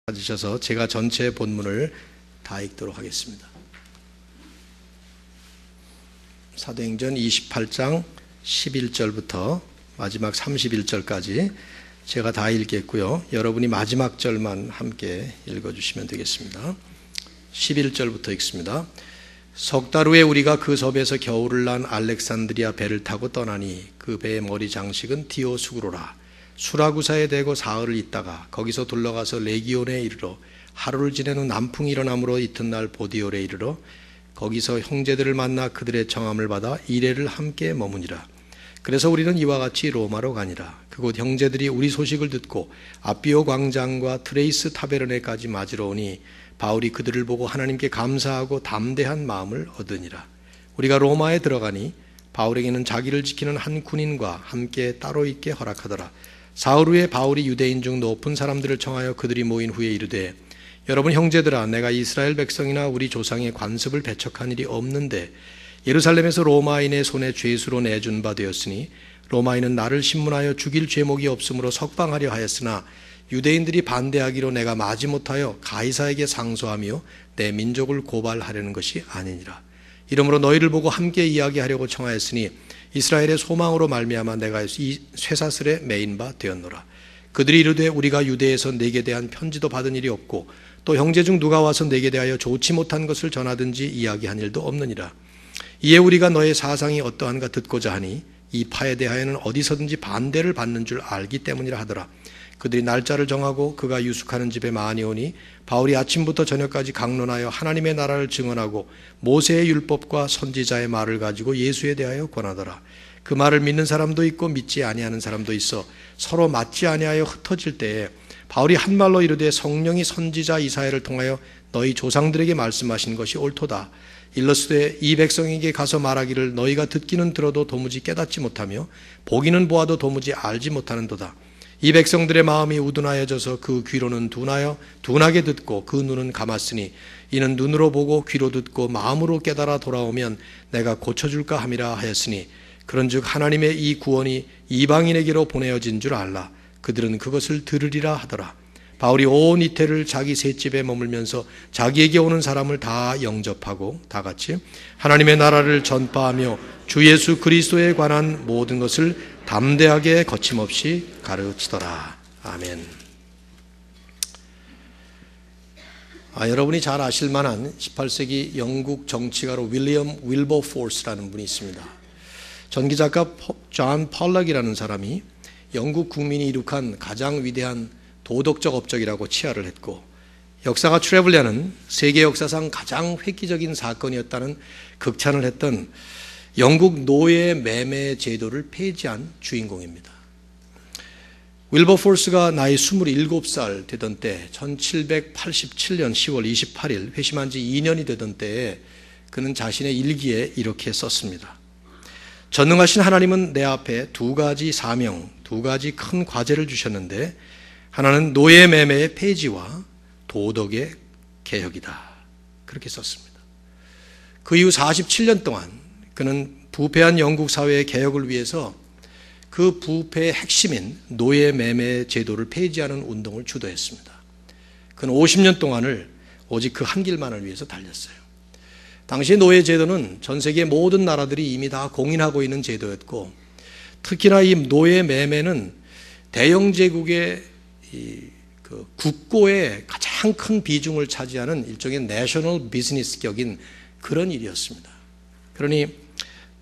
찾으셔서 제가 전체 본문을 다 읽도록 하겠습니다. 사도행전 28장 11절부터 마지막 31절까지 제가 다 읽겠고요. 여러분이 마지막 절만 함께 읽어주시면 되겠습니다. 11절부터 읽습니다. 석 달 후에 우리가 그 섬에서 겨울을 난 알렉산드리아 배를 타고 떠나니 그 배의 머리 장식은 디오수구로라. 수라구사에 대고 사흘을 있다가 거기서 둘러가서 레기온에 이르러 하루를 지낸 후 남풍이 일어남으로 이튿날 보디올에 이르러 거기서 형제들을 만나 그들의 청함을 받아 이레를 함께 머무니라. 그래서 우리는 이와 같이 로마로 가니라. 그곳 형제들이 우리 소식을 듣고 아비오 광장과 트레이스 타베르네까지 맞으러 오니 바울이 그들을 보고 하나님께 감사하고 담대한 마음을 얻으니라. 우리가 로마에 들어가니 바울에게는 자기를 지키는 한 군인과 함께 따로 있게 허락하더라. 사흘 후에 바울이 유대인 중 높은 사람들을 청하여 그들이 모인 후에 이르되 여러분 형제들아, 내가 이스라엘 백성이나 우리 조상의 관습을 배척한 일이 없는데 예루살렘에서 로마인의 손에 죄수로 내준 바 되었으니 로마인은 나를 신문하여 죽일 죄목이 없으므로 석방하려 하였으나 유대인들이 반대하기로 내가 마지못하여 가이사에게 상소하며 내 민족을 고발하려는 것이 아니니라. 이러므로 너희를 보고 함께 이야기하려고 청하였으니 이스라엘의 소망으로 말미암아 내가 이 쇠사슬에 매인 바 되었노라. 그들이 이르되 우리가 유대에서 네게 대한 편지도 받은 일이 없고 또 형제 중 누가 와서 네게 대하여 좋지 못한 것을 전하든지 이야기한 일도 없느니라. 이에 우리가 너의 사상이 어떠한가 듣고자 하니 이 파에 대하여는 어디서든지 반대를 받는 줄 알기 때문이라 하더라. 그들이 날짜를 정하고 그가 유숙하는 집에 많이 오니 바울이 아침부터 저녁까지 강론하여 하나님의 나라를 증언하고 모세의 율법과 선지자의 말을 가지고 예수에 대하여 권하더라. 그 말을 믿는 사람도 있고 믿지 아니하는 사람도 있어 서로 맞지 아니하여 흩어질 때에 바울이 한 말로 이르되 성령이 선지자 이사야를 통하여 너희 조상들에게 말씀하신 것이 옳도다. 일러스되 이 백성에게 가서 말하기를 너희가 듣기는 들어도 도무지 깨닫지 못하며 보기는 보아도 도무지 알지 못하는도다. 이 백성들의 마음이 우둔하여져서 그 귀로는 둔하게 듣고 그 눈은 감았으니 이는 눈으로 보고 귀로 듣고 마음으로 깨달아 돌아오면 내가 고쳐줄까 함이라 하였으니 그런즉 하나님의 이 구원이 이방인에게로 보내어진 줄 알라. 그들은 그것을 들으리라 하더라. 바울이 온 이태를 자기 셋집에 머물면서 자기에게 오는 사람을 다 영접하고 다 같이 하나님의 나라를 전파하며 주 예수 그리스도에 관한 모든 것을 담대하게 거침없이 가르치더라. 아멘. 여러분이 잘 아실 만한 18세기 영국 정치가로 윌리엄 윌버포스라는 분이 있습니다. 전기작가 존 펄럭이라는 사람이 영국 국민이 이룩한 가장 위대한 도덕적 업적이라고 치하를 했고 역사가 추레블리하는 세계 역사상 가장 획기적인 사건이었다는 극찬을 했던 영국 노예 매매 제도를 폐지한 주인공입니다. 윌버포스가 나이 27살 되던 때 1787년 10월 28일 회심한 지 2년이 되던 때에 그는 자신의 일기에 이렇게 썼습니다. 전능하신 하나님은 내 앞에 두 가지 사명, 두 가지 큰 과제를 주셨는데 하나는 노예 매매의 폐지와 도덕의 개혁이다. 그렇게 썼습니다. 그 이후 47년 동안 그는 부패한 영국 사회의 개혁을 위해서 그 부패의 핵심인 노예 매매 제도를 폐지하는 운동을 주도했습니다. 그는 50년 동안을 오직 그 한 길만을 위해서 달렸어요. 당시 노예 제도는 전 세계 모든 나라들이 이미 다 공인하고 있는 제도였고 특히나 이 노예 매매는 대영 제국의 그 국고의 가장 큰 비중을 차지하는 일종의 내셔널 비즈니스격인 그런 일이었습니다. 그러니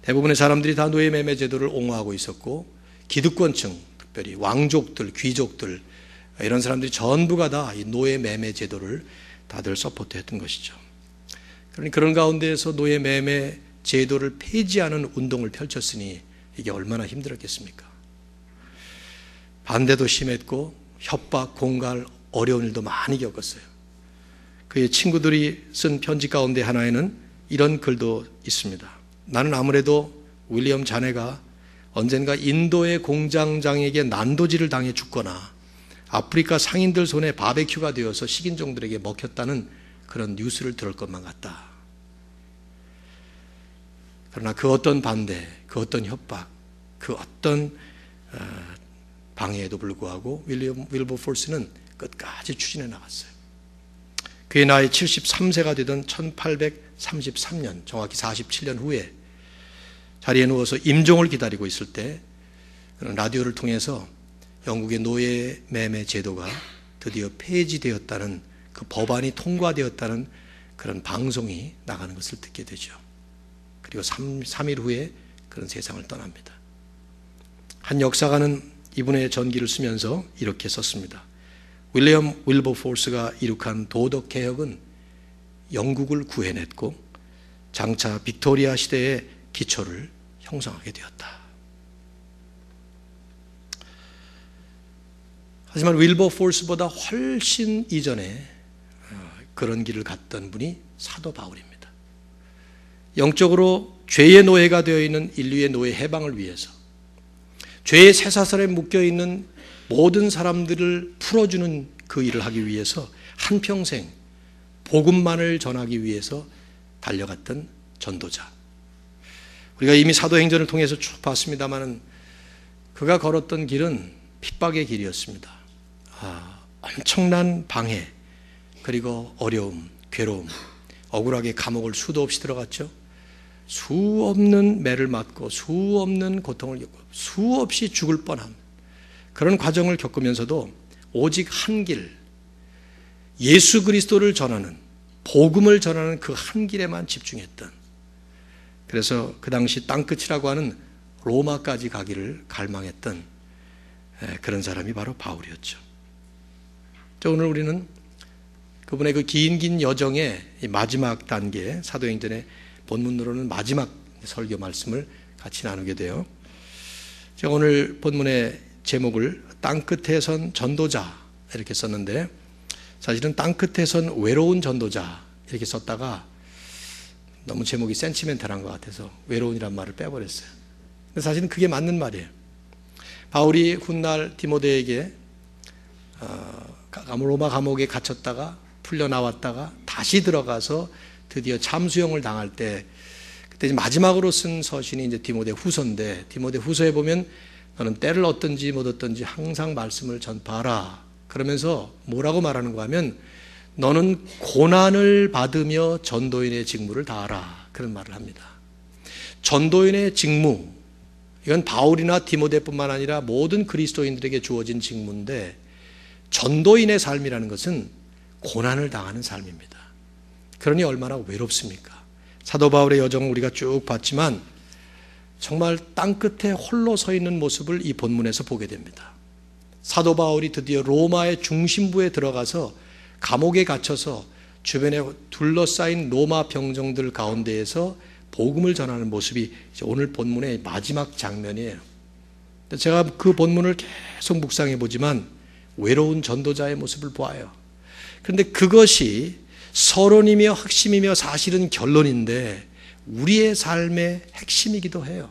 대부분의 사람들이 다 노예 매매 제도를 옹호하고 있었고 기득권층, 특별히 왕족들, 귀족들 이런 사람들이 전부가 다 이 노예 매매 제도를 다들 서포트했던 것이죠. 그러니 그런 가운데에서 노예 매매 제도를 폐지하는 운동을 펼쳤으니 이게 얼마나 힘들었겠습니까? 반대도 심했고 협박, 공갈, 어려운 일도 많이 겪었어요. 그의 친구들이 쓴 편지 가운데 하나에는 이런 글도 있습니다. 나는 아무래도 윌리엄 자네가 언젠가 인도의 공장장에게 난도질을 당해 죽거나 아프리카 상인들 손에 바베큐가 되어서 식인종들에게 먹혔다는 그런 뉴스를 들을 것만 같다. 그러나 그 어떤 반대, 그 어떤 협박, 그 어떤 방해에도 불구하고 윌버포스는 끝까지 추진해 나갔어요. 그의 나이 73세가 되던 1833년, 정확히 47년 후에 자리에 누워서 임종을 기다리고 있을 때 라디오를 통해서 영국의 노예 매매 제도가 드디어 폐지되었다는, 그 법안이 통과되었다는 그런 방송이 나가는 것을 듣게 되죠. 그리고 3일 후에 그런 세상을 떠납니다. 한 역사가는 이분의 전기를 쓰면서 이렇게 썼습니다. 윌리엄 윌버포스가 이룩한 도덕개혁은 영국을 구해냈고 장차 빅토리아 시대의 기초를 형성하게 되었다. 하지만 윌버포스보다 훨씬 이전에 그런 길을 갔던 분이 사도 바울입니다. 영적으로 죄의 노예가 되어 있는 인류의 노예 해방을 위해서, 죄의 쇠사슬에 묶여있는 모든 사람들을 풀어주는 그 일을 하기 위해서 한평생 복음만을 전하기 위해서 달려갔던 전도자. 우리가 이미 사도행전을 통해서 쭉 봤습니다만 그가 걸었던 길은 핍박의 길이었습니다. 엄청난 방해, 그리고 어려움, 괴로움, 억울하게 감옥을 수도 없이 들어갔죠. 수 없는 매를 맞고 수 없는 고통을 겪고 수없이 죽을 뻔한 그런 과정을 겪으면서도 오직 한 길, 예수 그리스도를 전하는, 복음을 전하는 그 한 길에만 집중했던, 그래서 그 당시 땅끝이라고 하는 로마까지 가기를 갈망했던 그런 사람이 바로 바울이었죠. 오늘 우리는 그분의 그 긴 여정의 마지막 단계, 사도행전의 본문으로는 마지막 설교 말씀을 같이 나누게 돼요. 제가 오늘 본문의 제목을 땅끝에 선 전도자 이렇게 썼는데, 사실은 땅끝에 선 외로운 전도자 이렇게 썼다가 너무 제목이 센치멘탈한 것 같아서 외로운이란 말을 빼버렸어요. 근데 사실은 그게 맞는 말이에요. 바울이 훗날 디모데에게 로마 감옥에 갇혔다가 풀려나왔다가 다시 들어가서 드디어 참수형을 당할 때, 그때 마지막으로 쓴 서신이 이제 디모데 후서인데, 디모데 후서에 보면 너는 때를 얻든지 못 얻든지 항상 말씀을 전파하라. 그러면서 뭐라고 말하는가 하면 너는 고난을 받으며 전도인의 직무를 다하라. 그런 말을 합니다. 전도인의 직무, 이건 바울이나 디모데뿐만 아니라 모든 그리스도인들에게 주어진 직무인데, 전도인의 삶이라는 것은 고난을 당하는 삶입니다. 그러니 얼마나 외롭습니까? 사도 바울의 여정을 우리가 쭉 봤지만 정말 땅끝에 홀로 서 있는 모습을 이 본문에서 보게 됩니다. 사도 바울이 드디어 로마의 중심부에 들어가서 감옥에 갇혀서 주변에 둘러싸인 로마 병정들 가운데에서 복음을 전하는 모습이 오늘 본문의 마지막 장면이에요. 제가 그 본문을 계속 묵상해 보지만 외로운 전도자의 모습을 보아요. 그런데 그것이 서론이며核심이며 사실은 결론인데 우리의 삶의 핵심이기도 해요.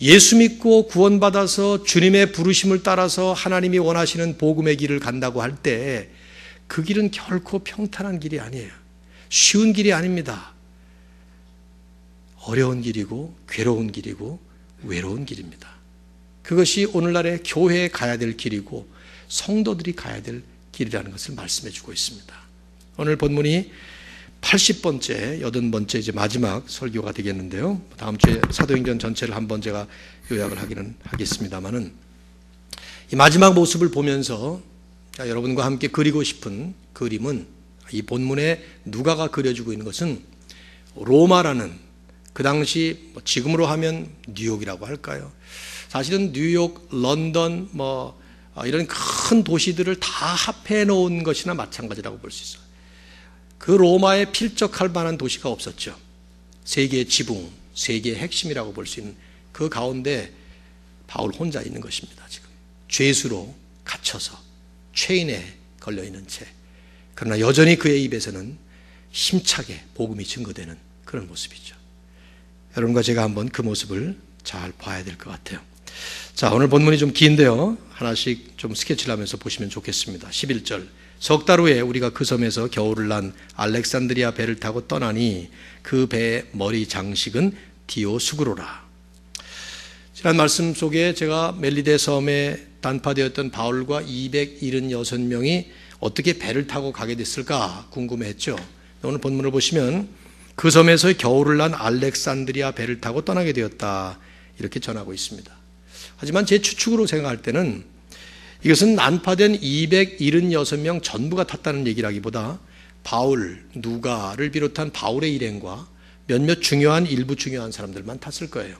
예수 믿고 구원받아서 주님의 부르심을 따라서 하나님이 원하시는 복음의 길을 간다고 할 때 그 길은 결코 평탄한 길이 아니에요. 쉬운 길이 아닙니다. 어려운 길이고 괴로운 길이고 외로운 길입니다. 그것이 오늘날의 교회에 가야 될 길이고 성도들이 가야 될 길이라는 것을 말씀해 주고 있습니다. 오늘 본문이 80번째, 80번째 이제 마지막 설교가 되겠는데요. 다음 주에 사도행전 전체를 한번 제가 요약을 하기는 하겠습니다만은, 이 마지막 모습을 보면서 여러분과 함께 그리고 싶은 그림은, 이 본문에 누가가 그려주고 있는 것은 로마라는, 그 당시 지금으로 하면 뉴욕이라고 할까요? 사실은 뉴욕, 런던, 이런 큰 도시들을 다 합해 놓은 것이나 마찬가지라고 볼 수 있어요. 그 로마에 필적할 만한 도시가 없었죠. 세계의 지붕, 세계의 핵심이라고 볼 수 있는 그 가운데 바울 혼자 있는 것입니다. 지금 죄수로 갇혀서 체인에 걸려있는 채, 그러나 여전히 그의 입에서는 힘차게 복음이 증거되는 그런 모습이죠. 여러분과 제가 한번 그 모습을 잘 봐야 될 것 같아요. 자, 오늘 본문이 좀 긴데요, 하나씩 좀 스케치를 하면서 보시면 좋겠습니다. 11절, 석 달 후에 우리가 그 섬에서 겨울을 난 알렉산드리아 배를 타고 떠나니 그 배의 머리 장식은 디오수구로라. 지난 말씀 속에 제가 멜리데 섬에 단파되었던 바울과 276명이 어떻게 배를 타고 가게 됐을까 궁금해했죠. 오늘 본문을 보시면 그 섬에서 겨울을 난 알렉산드리아 배를 타고 떠나게 되었다, 이렇게 전하고 있습니다. 하지만 제 추측으로 생각할 때는 이것은 난파된 276명 전부가 탔다는 얘기라기보다 바울, 누가를 비롯한 바울의 일행과 몇몇 일부 중요한 사람들만 탔을 거예요.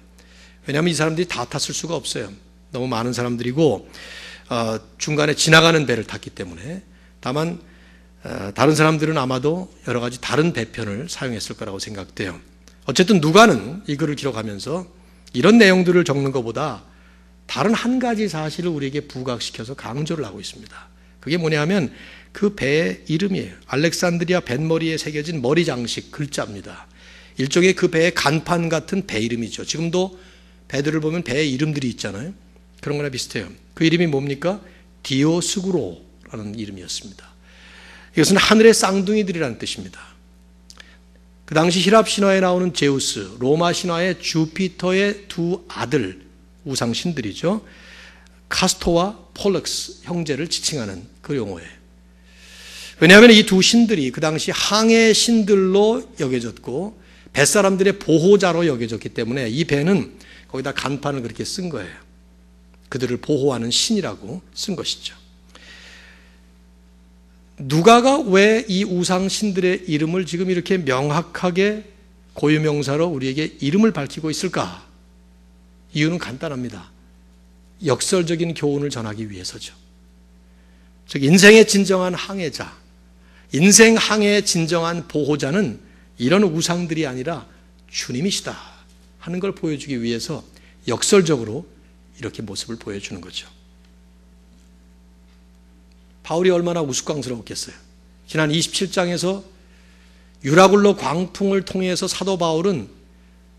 왜냐하면 이 사람들이 다 탔을 수가 없어요. 너무 많은 사람들이고 중간에 지나가는 배를 탔기 때문에. 다만 다른 사람들은 아마도 여러 가지 다른 배편을 사용했을 거라고 생각돼요. 어쨌든 누가는 이 글을 기록하면서 이런 내용들을 적는 것보다 다른 한 가지 사실을 우리에게 부각시켜서 강조를 하고 있습니다. 그게 뭐냐면 그 배의 이름이에요. 알렉산드리아 뱃머리에 새겨진 머리 장식 글자입니다. 일종의 그 배의 간판 같은 배 이름이죠. 지금도 배들을 보면 배의 이름들이 있잖아요. 그런 거나 비슷해요. 그 이름이 뭡니까? 디오스구로라는 이름이었습니다. 이것은 하늘의 쌍둥이들이라는 뜻입니다. 그 당시 히랍 신화에 나오는 제우스, 로마 신화의 주피터의 두 아들, 우상신들이죠. 카스토와 폴럭스 형제를 지칭하는 그 용어예요. 왜냐하면 이 두 신들이 그 당시 항해 신들로 여겨졌고 뱃사람들의 보호자로 여겨졌기 때문에 이 배는 거기다 간판을 그렇게 쓴 거예요. 그들을 보호하는 신이라고 쓴 것이죠. 누가가 왜 이 우상신들의 이름을 지금 이렇게 명확하게 고유명사로 우리에게 이름을 밝히고 있을까? 이유는 간단합니다. 역설적인 교훈을 전하기 위해서죠. 즉 인생의 진정한 항해자, 인생 항해의 진정한 보호자는 이런 우상들이 아니라 주님이시다 하는 걸 보여주기 위해서 역설적으로 이렇게 모습을 보여주는 거죠. 바울이 얼마나 우스꽝스러웠겠어요. 지난 27장에서 유라굴로 광풍을 통해서 사도 바울은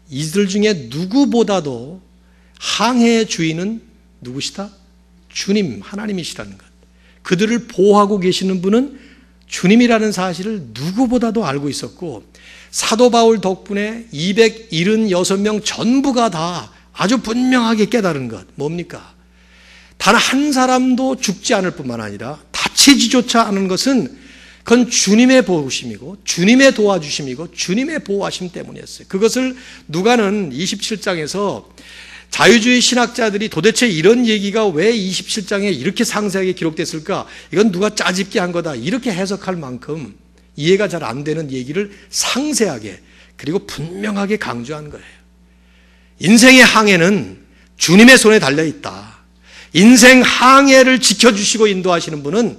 이들 중에 누구보다도 항해의 주인은 누구시다? 주님, 하나님이시라는 것. 그들을 보호하고 계시는 분은 주님이라는 사실을 누구보다도 알고 있었고 사도 바울 덕분에 276명 전부가 다 아주 분명하게 깨달은 것. 뭡니까? 단 한 사람도 죽지 않을 뿐만 아니라 다치지조차 않은 것은 그건 주님의 보호심이고 주님의 도와주심이고 주님의 보호하심 때문이었어요. 그것을 누가는 27장에서 자유주의 신학자들이 도대체 이런 얘기가 왜 27장에 이렇게 상세하게 기록됐을까? 이건 누가 짜집기 한 거다. 이렇게 해석할 만큼 이해가 잘 안 되는 얘기를 상세하게 그리고 분명하게 강조한 거예요. 인생의 항해는 주님의 손에 달려있다. 인생 항해를 지켜주시고 인도하시는 분은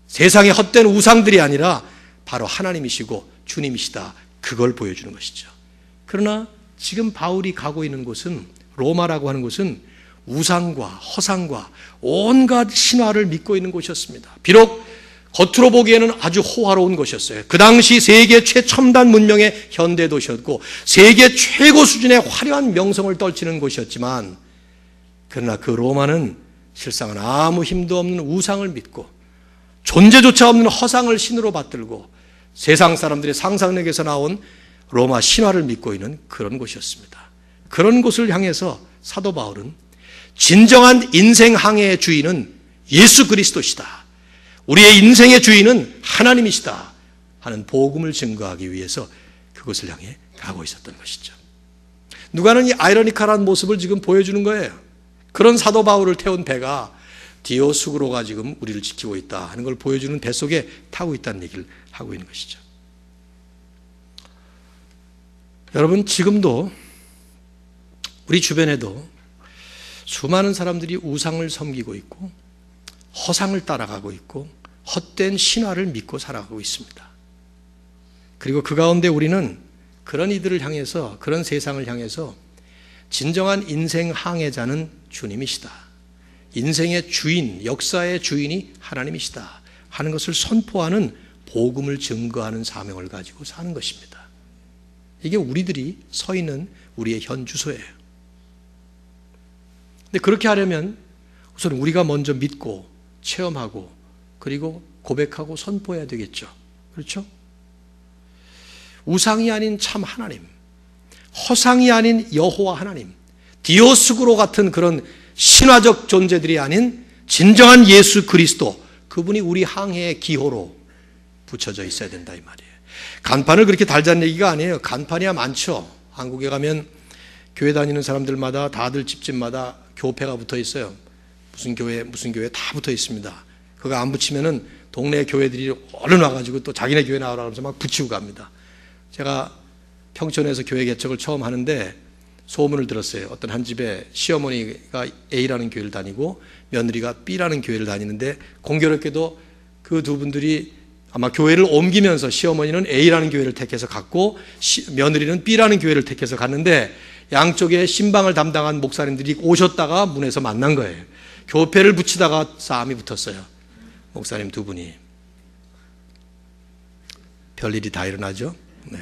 세상의 헛된 우상들이 아니라 바로 하나님이시고 주님이시다. 그걸 보여주는 것이죠. 그러나 지금 바울이 가고 있는 곳은 로마라고 하는 곳은 우상과 허상과 온갖 신화를 믿고 있는 곳이었습니다. 비록 겉으로 보기에는 아주 호화로운 곳이었어요. 그 당시 세계 최첨단 문명의 현대 도시였고 세계 최고 수준의 화려한 명성을 떨치는 곳이었지만 그러나 그 로마는 실상은 아무 힘도 없는 우상을 믿고 존재조차 없는 허상을 신으로 받들고 세상 사람들의 상상력에서 나온 로마 신화를 믿고 있는 그런 곳이었습니다. 그런 곳을 향해서 사도 바울은 진정한 인생 항해의 주인은 예수 그리스도시다. 우리의 인생의 주인은 하나님이시다 하는 복음을 증거하기 위해서 그곳을 향해 가고 있었던 것이죠. 누가는 이 아이러니컬한 모습을 지금 보여주는 거예요. 그런 사도 바울을 태운 배가 디오스구로가 지금 우리를 지키고 있다 하는 걸 보여주는 배 속에 타고 있다는 얘기를 하고 있는 것이죠. 여러분, 지금도 우리 주변에도 수많은 사람들이 우상을 섬기고 있고 허상을 따라가고 있고 헛된 신화를 믿고 살아가고 있습니다. 그리고 그 가운데 우리는 그런 이들을 향해서, 그런 세상을 향해서 진정한 인생 항해자는 주님이시다. 인생의 주인, 역사의 주인이 하나님이시다 하는 것을 선포하는 복음을 증거하는 사명을 가지고 사는 것입니다. 이게 우리들이 서 있는 우리의 현 주소예요. 근데 그렇게 하려면 우선 우리가 먼저 믿고 체험하고 그리고 고백하고 선포해야 되겠죠. 그렇죠? 우상이 아닌 참 하나님, 허상이 아닌 여호와 하나님, 디오스구로 같은 그런 신화적 존재들이 아닌 진정한 예수 그리스도, 그분이 우리 항해의 기호로 붙여져 있어야 된다 이 말이에요. 간판을 그렇게 달자는 얘기가 아니에요. 간판이야 많죠. 한국에 가면 교회 다니는 사람들마다 다들 집집마다 교패가 붙어 있어요. 무슨 교회 다 붙어 있습니다. 그거 안 붙이면은 동네 교회들이 얼른 와가지고 또 자기네 교회 나오라 그러면서 막 붙이고 갑니다. 제가 평촌에서 교회 개척을 처음 하는데 소문을 들었어요. 어떤 한 집에 시어머니가 A라는 교회를 다니고 며느리가 B라는 교회를 다니는데 공교롭게도 그 두 분들이 아마 교회를 옮기면서 시어머니는 A라는 교회를 택해서 갔고 며느리는 B라는 교회를 택해서 갔는데 양쪽에 신방을 담당한 목사님들이 오셨다가 문에서 만난 거예요. 교패를 붙이다가 싸움이 붙었어요. 목사님 두 분이. 별일이 다 일어나죠. 네.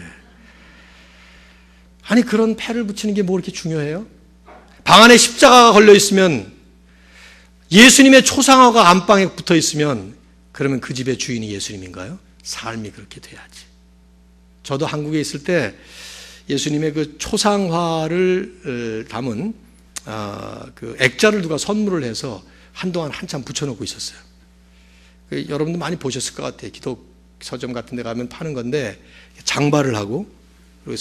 아니 그런 패를 붙이는 게 뭐 이렇게 중요해요? 방 안에 십자가가 걸려 있으면, 예수님의 초상화가 안방에 붙어 있으면 그러면 그 집의 주인이 예수님인가요? 삶이 그렇게 돼야지. 저도 한국에 있을 때 예수님의 그 초상화를 담은 그 액자를 누가 선물을 해서 한동안 한참 붙여놓고 있었어요. 여러분도 많이 보셨을 것 같아요. 기독 서점 같은 데 가면 파는 건데 장발을 하고 그리고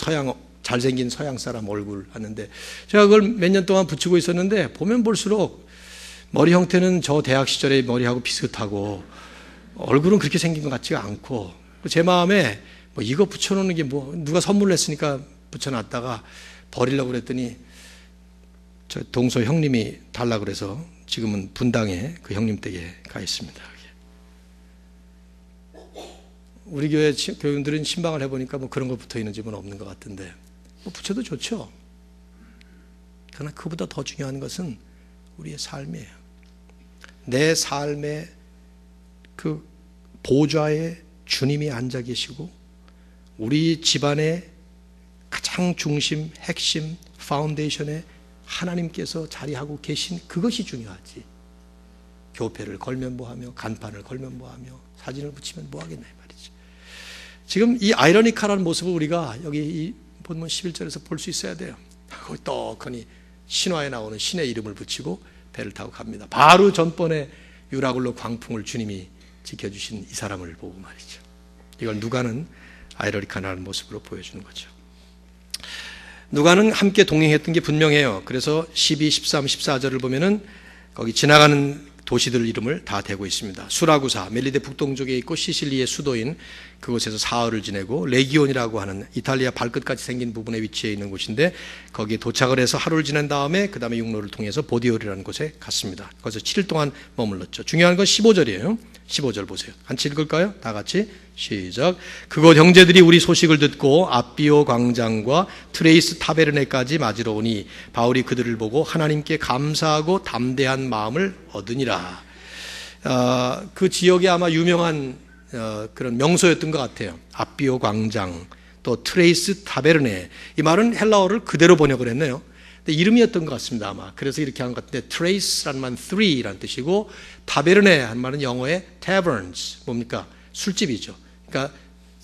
잘생긴 서양 사람 얼굴 하는데 제가 그걸 몇 년 동안 붙이고 있었는데 보면 볼수록 머리 형태는 저 대학 시절의 머리하고 비슷하고 얼굴은 그렇게 생긴 것 같지가 않고 제 마음에 뭐 이거 붙여놓는 게 뭐 누가 선물을 했으니까 붙여놨다가 버리려고 그랬더니 저 동서 형님이 달라고 그래서 지금은 분당에 그 형님 댁에 가 있습니다. 우리 교회 교인들은 신방을 해보니까 뭐 그런 거 붙어 있는 집은 없는 것 같은데 뭐 붙여도 좋죠. 그러나 그보다 더 중요한 것은 우리의 삶이에요. 내 삶의 그 보좌에 주님이 앉아 계시고 우리 집안의 가장 중심, 핵심, 파운데이션에 하나님께서 자리하고 계신 그것이 중요하지. 교패를 걸면 뭐하며 간판을 걸면 뭐하며 사진을 붙이면 뭐하겠나 이 말이지. 지금 이 아이러니컬한 모습을 우리가 여기 이 본문 11절에서 볼 수 있어야 돼요. 거기 떡하니 신화에 나오는 신의 이름을 붙이고 배를 타고 갑니다. 바로 전번에 유라굴로 광풍을 주님이 지켜주신 이 사람을 보고 말이죠. 이걸 누가는 아이러니컬한 모습으로 보여주는 거죠. 누가는 함께 동행했던 게 분명해요. 그래서 12, 13, 14절을 보면은 거기 지나가는 도시들 이름을 다 대고 있습니다. 수라구사, 멜리데 북동쪽에 있고 시실리의 수도인 그곳에서 사흘을 지내고 레기온이라고 하는 이탈리아 발끝까지 생긴 부분에 위치해 있는 곳인데 거기에 도착을 해서 하루를 지낸 다음에 그 다음에 육로를 통해서 보디올이라는 곳에 갔습니다. 거기서 7일 동안 머물렀죠. 중요한 건 15절이에요. 15절 보세요. 같이 읽을까요? 다 같이 시작. 그곳 형제들이 우리 소식을 듣고 아비오 광장과 트레이스 타베르네까지 맞으러 오니 바울이 그들을 보고 하나님께 감사하고 담대한 마음을 얻으니라. 그 지역에 아마 유명한 그런 명소였던 것 같아요. 아비오 광장, 또 트레이스 타베르네. 이 말은 헬라어를 그대로 번역을 했네요. 근데 이름이었던 것 같습니다 아마. 그래서 이렇게 한 것 같은데 트레이스라는 말은 three라는 뜻이고 타베르네 한 말은 영어의 taverns, 뭡니까? 술집이죠. 그러니까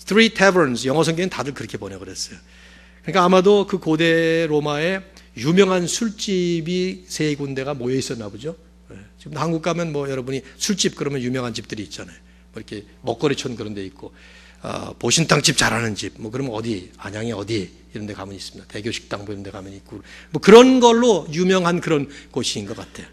three taverns, 영어 성경은 다들 그렇게 번역을 했어요. 그러니까 아마도 그 고대 로마에 유명한 술집이 세 군데가 모여 있었나 보죠. 지금 한국 가면 뭐 여러분이 술집 그러면 유명한 집들이 있잖아요. 뭐 이렇게 먹거리촌 그런 데 있고 보신탕집 잘하는 집, 뭐 그러면 어디, 안양에 어디 이런 데 가면 있습니다. 대교식당 뭐 이런 데 가면 있고 뭐 그런 걸로 유명한 그런 곳인 것 같아요.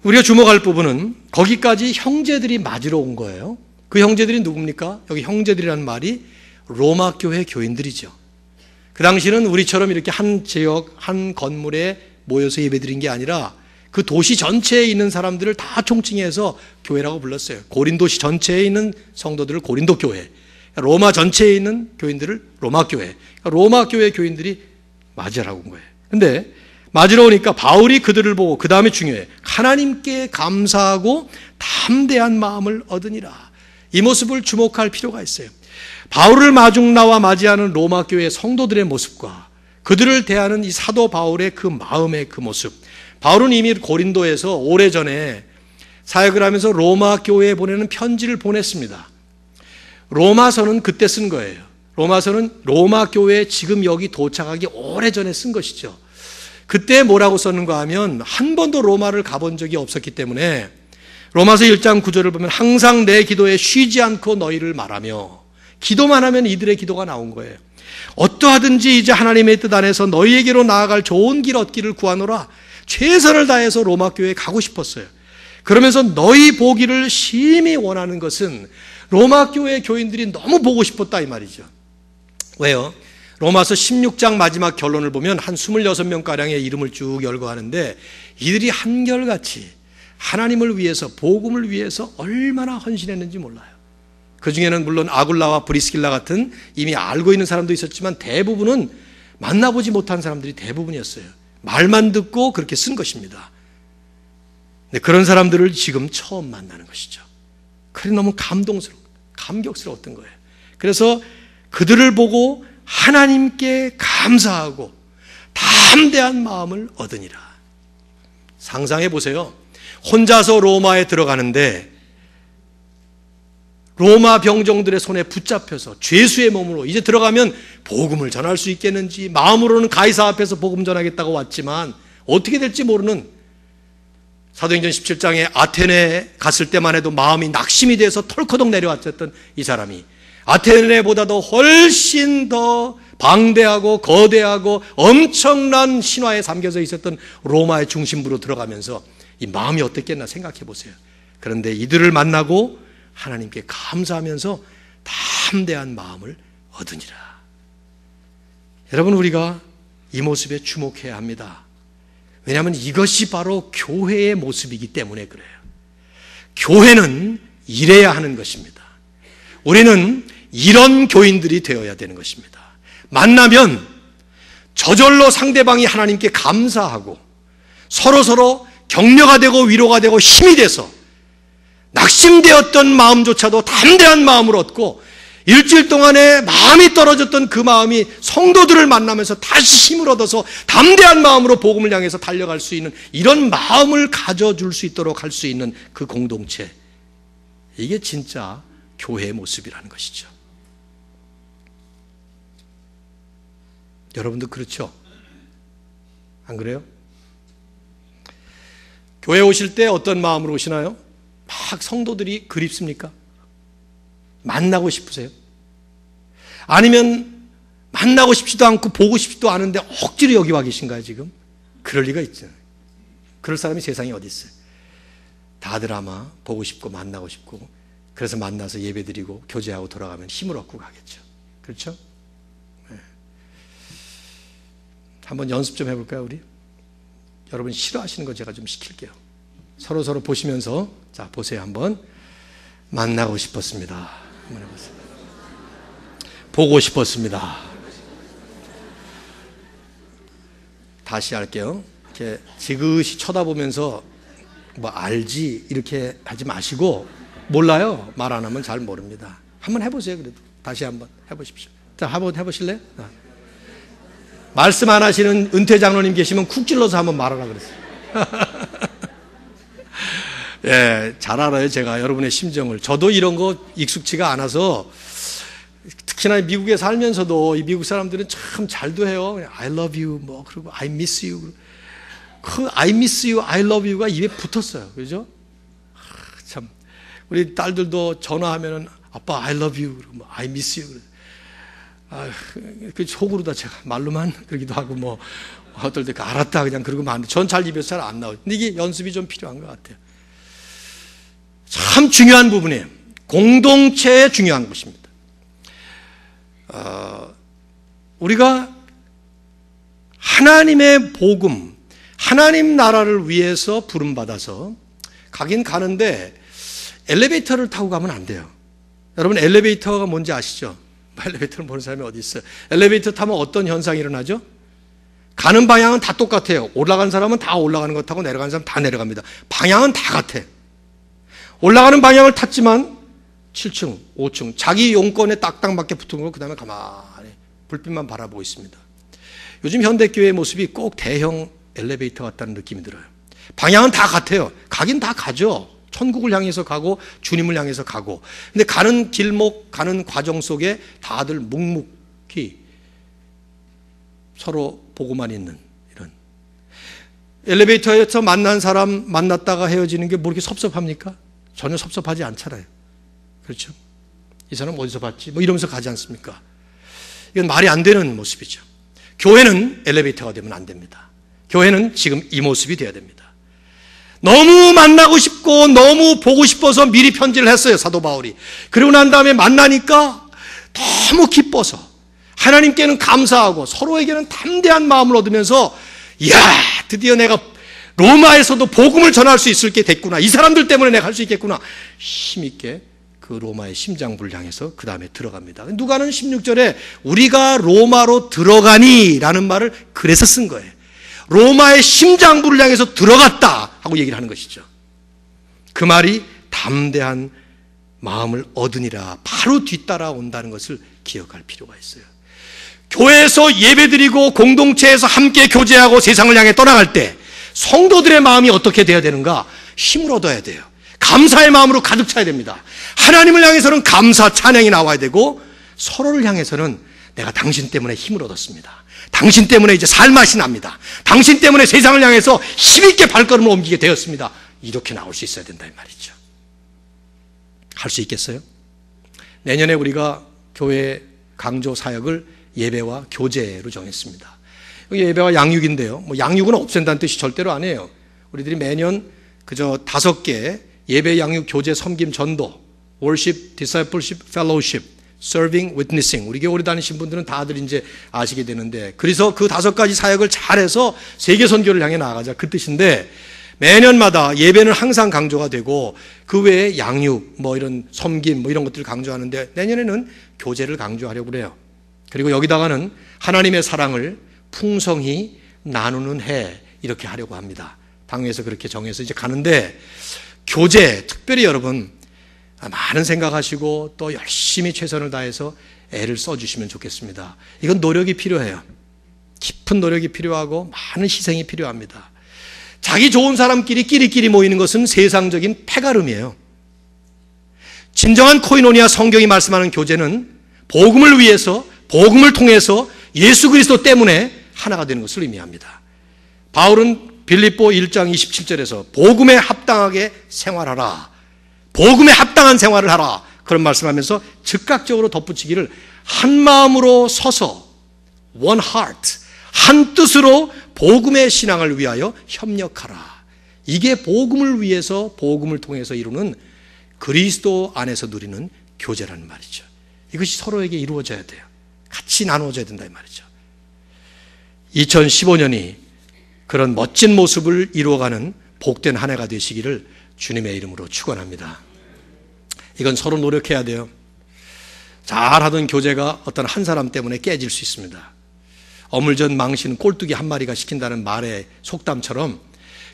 우리가 주목할 부분은 거기까지 형제들이 맞으러 온 거예요. 그 형제들이 누굽니까? 여기 형제들이라는 말이 로마 교회 교인들이죠. 그 당시는 우리처럼 이렇게 한 지역, 한 건물에 모여서 예배드린 게 아니라 그 도시 전체에 있는 사람들을 다 총칭해서 교회라고 불렀어요. 고린도시 전체에 있는 성도들을 고린도 교회, 로마 전체에 있는 교인들을 로마 교회, 로마 교회 교인들이 맞으라고 온 거예요. 근데 맞으러 오니까 바울이 그들을 보고 그 다음에 중요해. 하나님께 감사하고 담대한 마음을 얻으니라. 이 모습을 주목할 필요가 있어요. 바울을 마중나와 맞이하는 로마 교회 성도들의 모습과 그들을 대하는 이 사도 바울의 그 마음의 그 모습. 바울은 이미 고린도에서 오래전에 사역을 하면서 로마 교회에 보내는 편지를 보냈습니다. 로마서는 그때 쓴 거예요. 로마서는 로마 교회에 지금 여기 도착하기 오래전에 쓴 것이죠. 그때 뭐라고 썼는가 하면 한 번도 로마를 가본 적이 없었기 때문에 로마서 1장 9절을 보면 항상 내 기도에 쉬지 않고 너희를 말하며, 기도만 하면 이들의 기도가 나온 거예요. 어떠하든지 이제 하나님의 뜻 안에서 너희에게로 나아갈 좋은 길 얻기를 구하노라. 최선을 다해서 로마 교회에 가고 싶었어요. 그러면서 너희 보기를 심히 원하는 것은 로마 교회 교인들이 너무 보고 싶었다 이 말이죠. 왜요? 로마서 16장 마지막 결론을 보면 한 26명가량의 이름을 쭉 열거하는데, 이들이 한결같이 하나님을 위해서, 복음을 위해서 얼마나 헌신했는지 몰라요. 그 중에는 물론 아굴라와 브리스길라 같은 이미 알고 있는 사람도 있었지만 대부분은 만나보지 못한 사람들이 대부분이었어요. 말만 듣고 그렇게 쓴 것입니다. 근데 그런 사람들을 지금 처음 만나는 것이죠. 그래 너무 감격스러웠던 거예요. 그래서 그들을 보고 하나님께 감사하고 담대한 마음을 얻으니라. 상상해 보세요. 혼자서 로마에 들어가는데 로마 병정들의 손에 붙잡혀서 죄수의 몸으로 이제 들어가면 복음을 전할 수 있겠는지, 마음으로는 가이사 앞에서 복음 전하겠다고 왔지만 어떻게 될지 모르는, 사도행전 17장에 아테네에 갔을 때만 해도 마음이 낙심이 돼서 털커덕 내려왔었던 이 사람이 아테네보다도 훨씬 더 방대하고 거대하고 엄청난 신화에 잠겨져 있었던 로마의 중심부로 들어가면서 이 마음이 어땠겠나 생각해 보세요. 그런데 이들을 만나고 하나님께 감사하면서 담대한 마음을 얻으니라. 여러분, 우리가 이 모습에 주목해야 합니다. 왜냐하면 이것이 바로 교회의 모습이기 때문에 그래요. 교회는 이래야 하는 것입니다. 우리는 이런 교인들이 되어야 되는 것입니다. 만나면 저절로 상대방이 하나님께 감사하고 서로서로 격려가 되고 위로가 되고 힘이 돼서 낙심되었던 마음조차도 담대한 마음을 얻고, 일주일 동안에 마음이 떨어졌던 그 마음이 성도들을 만나면서 다시 힘을 얻어서 담대한 마음으로 복음을 향해서 달려갈 수 있는, 이런 마음을 가져줄 수 있도록 할 수 있는 그 공동체, 이게 진짜 교회의 모습이라는 것이죠. 여러분도 그렇죠? 안 그래요? 교회 오실 때 어떤 마음으로 오시나요? 막 성도들이 그립습니까? 만나고 싶으세요? 아니면 만나고 싶지도 않고 보고 싶지도 않은데 억지로 여기 와 계신가요 지금? 그럴 리가 있잖아요. 그럴 사람이 세상에 어디 있어요? 다들 아마 보고 싶고 만나고 싶고, 그래서 만나서 예배드리고 교제하고 돌아가면 힘을 얻고 가겠죠. 그렇죠? 네. 한번 연습 좀 해볼까요 우리? 여러분 싫어하시는 거 제가 좀 시킬게요. 서로 보시면서, 자 보세요. 한번 만나고 싶었습니다. 한번 해보세요. 보고 싶었습니다. 다시 할게요. 이렇게 지그시 쳐다보면서 뭐 알지 이렇게 하지 마시고, 몰라요. 말 안 하면 잘 모릅니다. 한번 해보세요. 그래도 다시 한번 해보십시오. 자, 한번 해보실래요? 말씀 안 하시는 은퇴 장로님 계시면 쿡 찔러서 한번 말하라 그랬어요. 예, 잘 알아요. 제가 여러분의 심정을. 저도 이런 거 익숙치가 않아서, 특히나 미국에 살면서도 이 미국 사람들은 참 잘도 해요. I love you, 뭐, 그리고 I miss you. 그 I miss you, I love you가 입에 붙었어요. 그죠? 참. 우리 딸들도 전화하면은 아빠 I love you, 그리고 뭐 I miss you. 그 속으로 다 제가 말로만 그러기도 하고, 뭐, 어떨 때 알았다 그냥 그러고만 안 돼. 전 잘 입에서 잘 안 나오죠. 근데 이게 연습이 좀 필요한 것 같아요. 참 중요한 부분이에요. 공동체의 중요한 것입니다. 우리가 하나님의 복음, 하나님 나라를 위해서 부름받아서 가긴 가는데 엘리베이터를 타고 가면 안 돼요. 여러분 엘리베이터가 뭔지 아시죠? 엘리베이터를 보는 사람이 어디 있어요? 엘리베이터 타면 어떤 현상이 일어나죠? 가는 방향은 다 똑같아요. 올라가는 사람은 다 올라가는 것 타고 내려가는 사람은 다 내려갑니다. 방향은 다 같아. 올라가는 방향을 탔지만 7층, 5층 자기 용건에 딱딱 맞게 붙은 걸 그 다음에 가만히 불빛만 바라보고 있습니다. 요즘 현대교회의 모습이 꼭 대형 엘리베이터 같다는 느낌이 들어요. 방향은 다 같아요. 가긴 다 가죠. 천국을 향해서 가고 주님을 향해서 가고. 근데 가는 길목, 가는 과정 속에 다들 묵묵히 서로 보고만 있는 이런. 엘리베이터에서 만난 사람 만났다가 헤어지는 게 뭐 이렇게 섭섭합니까? 전혀 섭섭하지 않잖아요. 그렇죠? 이 사람 어디서 봤지? 뭐 이러면서 가지 않습니까? 이건 말이 안 되는 모습이죠. 교회는 엘리베이터가 되면 안 됩니다. 교회는 지금 이 모습이 되어야 됩니다. 너무 만나고 싶고 너무 보고 싶어서 미리 편지를 했어요, 사도 바울이. 그리고 난 다음에 만나니까 너무 기뻐서 하나님께는 감사하고 서로에게는 담대한 마음을 얻으면서 이야, 드디어 내가 로마에서도 복음을 전할 수 있을 게 됐구나. 이 사람들 때문에 내가 할 수 있겠구나. 힘있게 그 로마의 심장부를 향해서 그 다음에 들어갑니다. 누가는 16절에 우리가 로마로 들어가니 라는 말을 그래서 쓴 거예요. 로마의 심장부를 향해서 들어갔다 하고 얘기를 하는 것이죠. 그 말이 담대한 마음을 얻으니라 바로 뒤따라 온다는 것을 기억할 필요가 있어요. 교회에서 예배드리고 공동체에서 함께 교제하고 세상을 향해 떠나갈 때 성도들의 마음이 어떻게 돼야 되는가? 힘을 얻어야 돼요. 감사의 마음으로 가득 차야 됩니다. 하나님을 향해서는 감사, 찬양이 나와야 되고 서로를 향해서는 내가 당신 때문에 힘을 얻었습니다. 당신 때문에 이제 살맛이 납니다. 당신 때문에 세상을 향해서 힘있게 발걸음을 옮기게 되었습니다. 이렇게 나올 수 있어야 된다 이 말이죠. 할 수 있겠어요? 내년에 우리가 교회 강조 사역을 예배와 교제로 정했습니다. 예배와 양육인데요. 뭐 양육은 없앤다는 뜻이 절대로 아니에요. 우리들이 매년 그저 5개 예배, 양육, 교제, 섬김, 전도, worship, discipleship, fellowship, serving, witnessing. 우리 교회 오래 다니신 분들은 다들 이제 아시게 되는데, 그래서 그 5가지 사역을 잘해서 세계 선교를 향해 나아가자 그 뜻인데, 매년마다 예배는 항상 강조가 되고 그 외에 양육, 뭐 이런 섬김, 뭐 이런 것들을 강조하는데 내년에는 교제를 강조하려고 그래요. 그리고 여기다가는 하나님의 사랑을 풍성히 나누는 해 이렇게 하려고 합니다. 당회에서 그렇게 정해서 이제 가는데 교제, 특별히 여러분 많은 생각하시고 또 열심히 최선을 다해서 애를 써주시면 좋겠습니다. 이건 노력이 필요해요. 깊은 노력이 필요하고 많은 희생이 필요합니다. 자기 좋은 사람끼리 끼리끼리 모이는 것은 세상적인 패가름이에요. 진정한 코이노니아, 성경이 말씀하는 교제는 복음을 위해서, 복음을 통해서 예수 그리스도 때문에 하나가 되는 것을 의미합니다. 바울은 빌립보 1장 27절에서 복음에 합당하게 생활하라, 복음에 합당한 생활을 하라, 그런 말씀하면서 즉각적으로 덧붙이기를 한 마음으로 서서 one heart, 한 뜻으로 복음의 신앙을 위하여 협력하라. 이게 복음을 위해서, 복음을 통해서 이루는 그리스도 안에서 누리는 교제라는 말이죠. 이것이 서로에게 이루어져야 돼요. 같이 나누어져야 된다 이 말이죠. 2015년이 그런 멋진 모습을 이루어가는 복된 한 해가 되시기를 주님의 이름으로 축원합니다. 이건 서로 노력해야 돼요. 잘하던 교제가 어떤 한 사람 때문에 깨질 수 있습니다. 어물전 망신 꼴뚜기 한 마리가 시킨다는 말의 속담처럼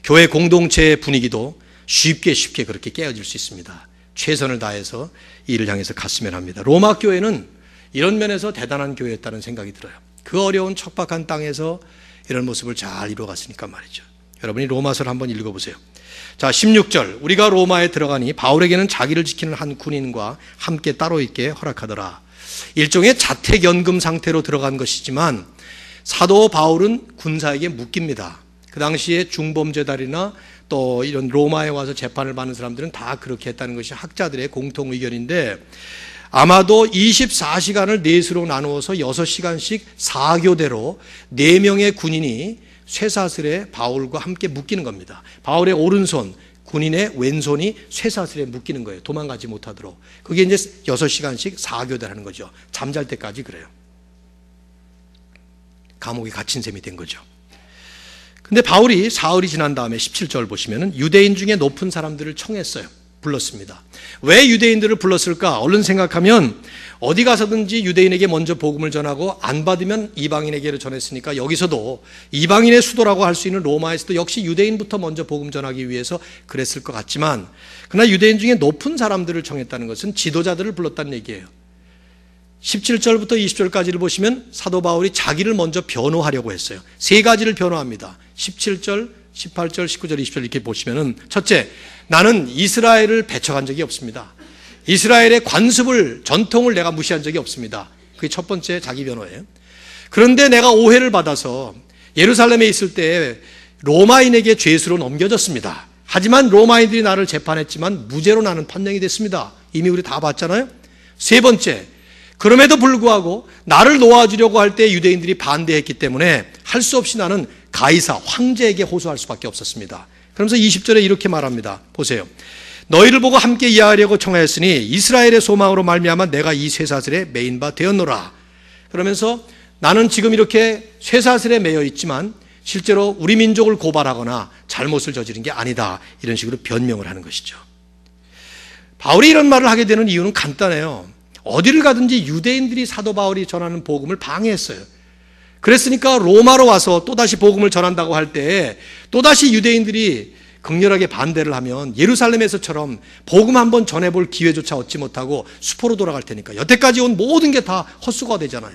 교회 공동체의 분위기도 쉽게 그렇게 깨어질 수 있습니다. 최선을 다해서 이를 향해서 갔으면 합니다. 로마 교회는 이런 면에서 대단한 교회였다는 생각이 들어요. 그 어려운 척박한 땅에서 이런 모습을 잘 이루어갔으니까 말이죠. 여러분이 로마서를 한번 읽어보세요. 자, 16절, 우리가 로마에 들어가니 바울에게는 자기를 지키는 한 군인과 함께 따로 있게 허락하더라. 일종의 자택연금 상태로 들어간 것이지만 사도 바울은 군사에게 묶입니다. 그 당시에 중범죄달이나 또 이런 로마에 와서 재판을 받는 사람들은 다 그렇게 했다는 것이 학자들의 공통 의견인데, 아마도 24시간을 넷으로 나누어서 6시간씩 4교대로 4명의 군인이 쇠사슬에 바울과 함께 묶이는 겁니다. 바울의 오른손, 군인의 왼손이 쇠사슬에 묶이는 거예요. 도망가지 못하도록. 그게 이제 6시간씩 4교대를 하는 거죠. 잠잘 때까지 그래요. 감옥에 갇힌 셈이 된 거죠. 근데 바울이 사흘이 지난 다음에 17절 보시면은 유대인 중에 높은 사람들을 청했어요. 불렀습니다. 왜 유대인들을 불렀을까? 얼른 생각하면 어디 가서든지 유대인에게 먼저 복음을 전하고 안 받으면 이방인에게로 전했으니까 여기서도 이방인의 수도라고 할 수 있는 로마에서도 역시 유대인부터 먼저 복음 전하기 위해서 그랬을 것 같지만, 그러나 유대인 중에 높은 사람들을 청했다는 것은 지도자들을 불렀다는 얘기예요. 17절부터 20절까지를 보시면 사도 바울이 자기를 먼저 변호하려고 했어요. 3가지를 변호합니다. 17절, 18절, 19절, 20절 이렇게 보시면은, 첫째, 나는 이스라엘을 배척한 적이 없습니다. 이스라엘의 관습을, 전통을 내가 무시한 적이 없습니다. 그게 첫 번째 자기 변호예요. 그런데 내가 오해를 받아서 예루살렘에 있을 때 로마인에게 죄수로 넘겨졌습니다. 하지만 로마인들이 나를 재판했지만 무죄로 나는 판정이 됐습니다. 이미 우리 다 봤잖아요. 세 번째, 그럼에도 불구하고 나를 놓아주려고 할 때 유대인들이 반대했기 때문에 할 수 없이 나는 가이사 황제에게 호소할 수밖에 없었습니다. 그러면서 20절에 이렇게 말합니다. 보세요. 너희를 보고 함께 이해하려고 청하였으니 이스라엘의 소망으로 말미암아 내가 이 쇠사슬에 매인 바 되었노라. 그러면서 나는 지금 이렇게 쇠사슬에 매여 있지만 실제로 우리 민족을 고발하거나 잘못을 저지른 게 아니다. 이런 식으로 변명을 하는 것이죠. 바울이 이런 말을 하게 되는 이유는 간단해요. 어디를 가든지 유대인들이 사도 바울이 전하는 복음을 방해했어요. 그랬으니까 로마로 와서 또다시 복음을 전한다고 할 때 또다시 유대인들이 극렬하게 반대를 하면 예루살렘에서처럼 복음 한번 전해볼 기회조차 얻지 못하고 수포로 돌아갈 테니까 여태까지 온 모든 게 다 헛수고가 되잖아요.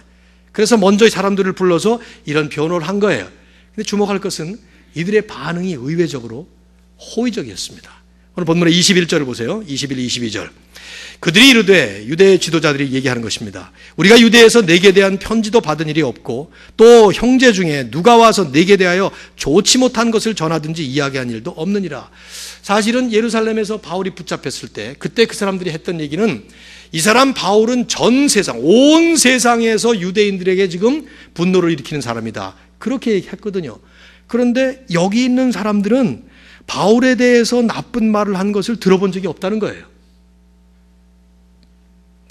그래서 먼저 이 사람들을 불러서 이런 변호를 한 거예요. 근데 주목할 것은 이들의 반응이 의외적으로 호의적이었습니다. 오늘 본문의 21절을 보세요. 21, 22절. 그들이 이르되, 유대 지도자들이 얘기하는 것입니다. 우리가 유대에서 내게 대한 편지도 받은 일이 없고 또 형제 중에 누가 와서 내게 대하여 좋지 못한 것을 전하든지 이야기한 일도 없느니라. 사실은 예루살렘에서 바울이 붙잡혔을 때 그때 그 사람들이 했던 얘기는 이 사람 바울은 전 세상, 온 세상에서 유대인들에게 지금 분노를 일으키는 사람이다. 그렇게 얘기했거든요. 그런데 여기 있는 사람들은 바울에 대해서 나쁜 말을 한 것을 들어본 적이 없다는 거예요.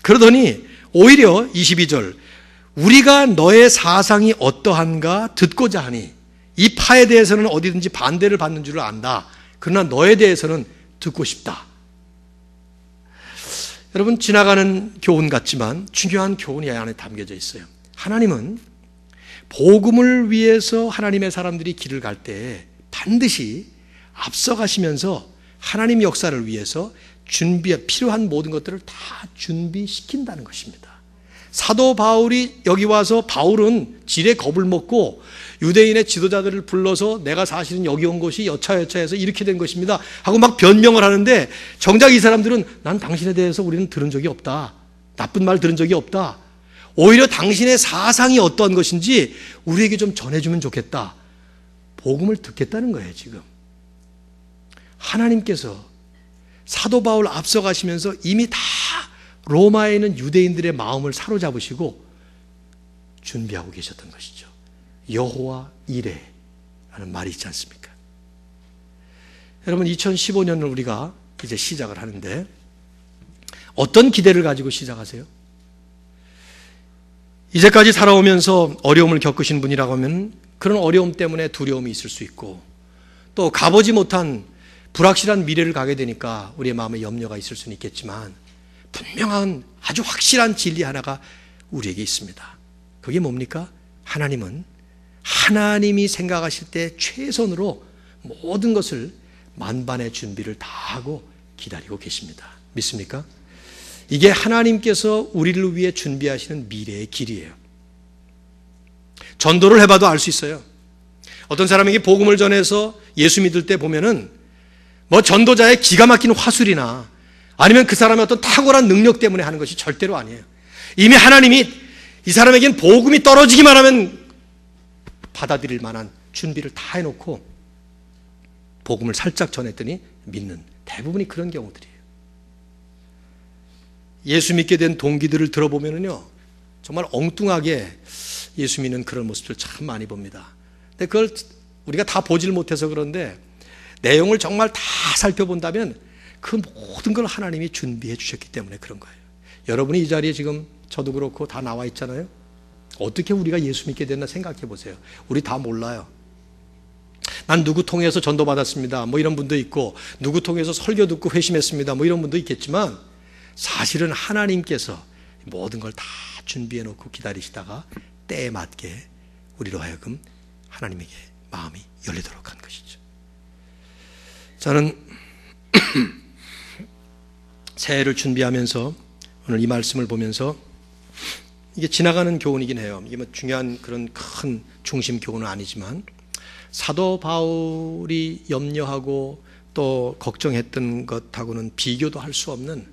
그러더니 오히려 22절, 우리가 너의 사상이 어떠한가 듣고자 하니 이 파에 대해서는 어디든지 반대를 받는 줄을 안다. 그러나 너에 대해서는 듣고 싶다. 여러분, 지나가는 교훈 같지만 중요한 교훈이 이 안에 담겨져 있어요. 하나님은 복음을 위해서 하나님의 사람들이 길을 갈 때 반드시 앞서가시면서 하나님 역사를 위해서 필요한 모든 것들을 다 준비시킨다는 것입니다. 사도 바울이 여기 와서 바울은 지레 겁을 먹고 유대인의 지도자들을 불러서 내가 사실은 여기 온 것이 여차여차해서 이렇게 된 것입니다 하고 막 변명을 하는데 정작 이 사람들은 난 당신에 대해서 우리는 들은 적이 없다. 나쁜 말 들은 적이 없다. 오히려 당신의 사상이 어떠한 것인지 우리에게 좀 전해주면 좋겠다. 복음을 듣겠다는 거예요, 지금. 하나님께서 사도 바울 앞서가시면서 이미 다 로마에 있는 유대인들의 마음을 사로잡으시고 준비하고 계셨던 것이죠. 여호와 이레라는 말이 있지 않습니까? 여러분, 2015년을 우리가 이제 시작을 하는데 어떤 기대를 가지고 시작하세요? 이제까지 살아오면서 어려움을 겪으신 분이라고 하면 그런 어려움 때문에 두려움이 있을 수 있고 또 가보지 못한 불확실한 미래를 가게 되니까 우리의 마음에 염려가 있을 수는 있겠지만 분명한 아주 확실한 진리 하나가 우리에게 있습니다. 그게 뭡니까? 하나님은 하나님이 생각하실 때 최선으로 모든 것을 만반의 준비를 다 하고 기다리고 계십니다. 믿습니까? 이게 하나님께서 우리를 위해 준비하시는 미래의 길이에요. 전도를 해봐도 알 수 있어요. 어떤 사람에게 복음을 전해서 예수 믿을 때 보면은 뭐 전도자의 기가 막힌 화술이나 아니면 그 사람의 어떤 탁월한 능력 때문에 하는 것이 절대로 아니에요. 이미 하나님이 이 사람에겐 복음이 떨어지기만 하면 받아들일 만한 준비를 다 해놓고 복음을 살짝 전했더니 믿는, 대부분이 그런 경우들이에요. 예수 믿게 된 동기들을 들어보면요 정말 엉뚱하게 예수 믿는 그런 모습을 참 많이 봅니다. 근데 그걸 우리가 다 보질 못해서 그런데 내용을 정말 다 살펴본다면 그 모든 걸 하나님이 준비해 주셨기 때문에 그런 거예요. 여러분이 이 자리에 지금 저도 그렇고 다 나와 있잖아요. 어떻게 우리가 예수 믿게 됐나 생각해 보세요. 우리 다 몰라요. 난 누구 통해서 전도받았습니다. 뭐 이런 분도 있고 누구 통해서 설교 듣고 회심했습니다. 뭐 이런 분도 있겠지만 사실은 하나님께서 모든 걸 다 준비해 놓고 기다리시다가 때에 맞게 우리로 하여금 하나님에게 마음이 열리도록 한 것이죠. 저는 새해를 준비하면서 오늘 이 말씀을 보면서 이게 지나가는 교훈이긴 해요. 이게 뭐 중요한 그런 큰 중심 교훈은 아니지만 사도 바울이 염려하고 또 걱정했던 것하고는 비교도 할 수 없는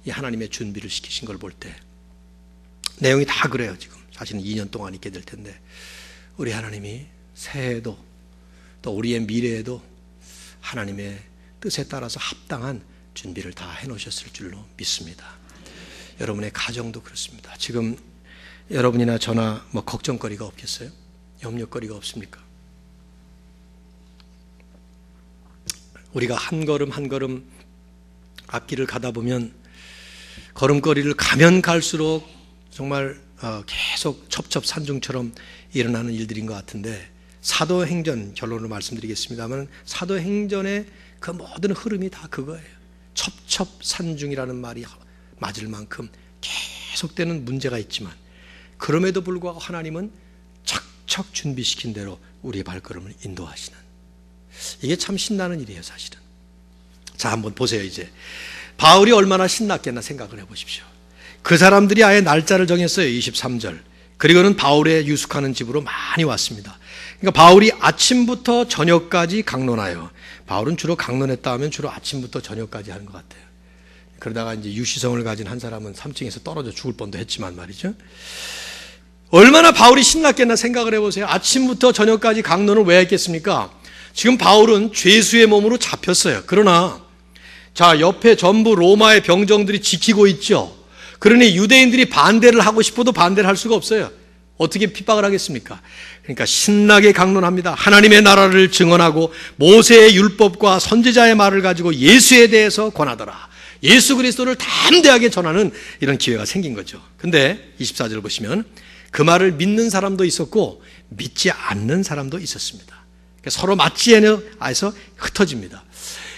이 하나님의 준비를 시키신 걸 볼 때 내용이 다 그래요. 지금 사실은 2년 동안 있게 될 텐데 우리 하나님이 새해에도 또 우리의 미래에도 하나님의 뜻에 따라서 합당한 준비를 다 해놓으셨을 줄로 믿습니다. 여러분의 가정도 그렇습니다. 지금 여러분이나 저나 뭐 걱정거리가 없겠어요? 염려거리가 없습니까? 우리가 한 걸음 한 걸음 앞길을 가다 보면 걸음거리를 가면 갈수록 정말 계속 첩첩산중처럼 일어나는 일들인 것 같은데, 사도행전 결론으로 말씀드리겠습니다만 사도행전의 그 모든 흐름이 다 그거예요. 첩첩산중이라는 말이 맞을 만큼 계속되는 문제가 있지만 그럼에도 불구하고 하나님은 척척 준비시킨 대로 우리의 발걸음을 인도하시는, 이게 참 신나는 일이에요 사실은. 자, 한번 보세요. 이제 바울이 얼마나 신났겠나 생각을 해보십시오. 그 사람들이 아예 날짜를 정했어요. 23절. 그리고는 바울의 유숙하는 집으로 많이 왔습니다. 그러니까 바울이 아침부터 저녁까지 강론하여, 바울은 주로 강론했다 하면 주로 아침부터 저녁까지 하는 것 같아요. 그러다가 이제 유시성을 가진 한 사람은 3층에서 떨어져 죽을 뻔도 했지만 말이죠. 얼마나 바울이 신났겠나 생각을 해보세요. 아침부터 저녁까지 강론을 왜 했겠습니까? 지금 바울은 죄수의 몸으로 잡혔어요. 그러나 자, 옆에 전부 로마의 병정들이 지키고 있죠. 그러니 유대인들이 반대를 하고 싶어도 반대를 할 수가 없어요. 어떻게 핍박을 하겠습니까? 그러니까 신나게 강론합니다. 하나님의 나라를 증언하고 모세의 율법과 선지자의 말을 가지고 예수에 대해서 권하더라. 예수 그리스도를 담대하게 전하는 이런 기회가 생긴 거죠. 근데 24절 보시면 그 말을 믿는 사람도 있었고 믿지 않는 사람도 있었습니다. 서로 맞지 않아서 흩어집니다.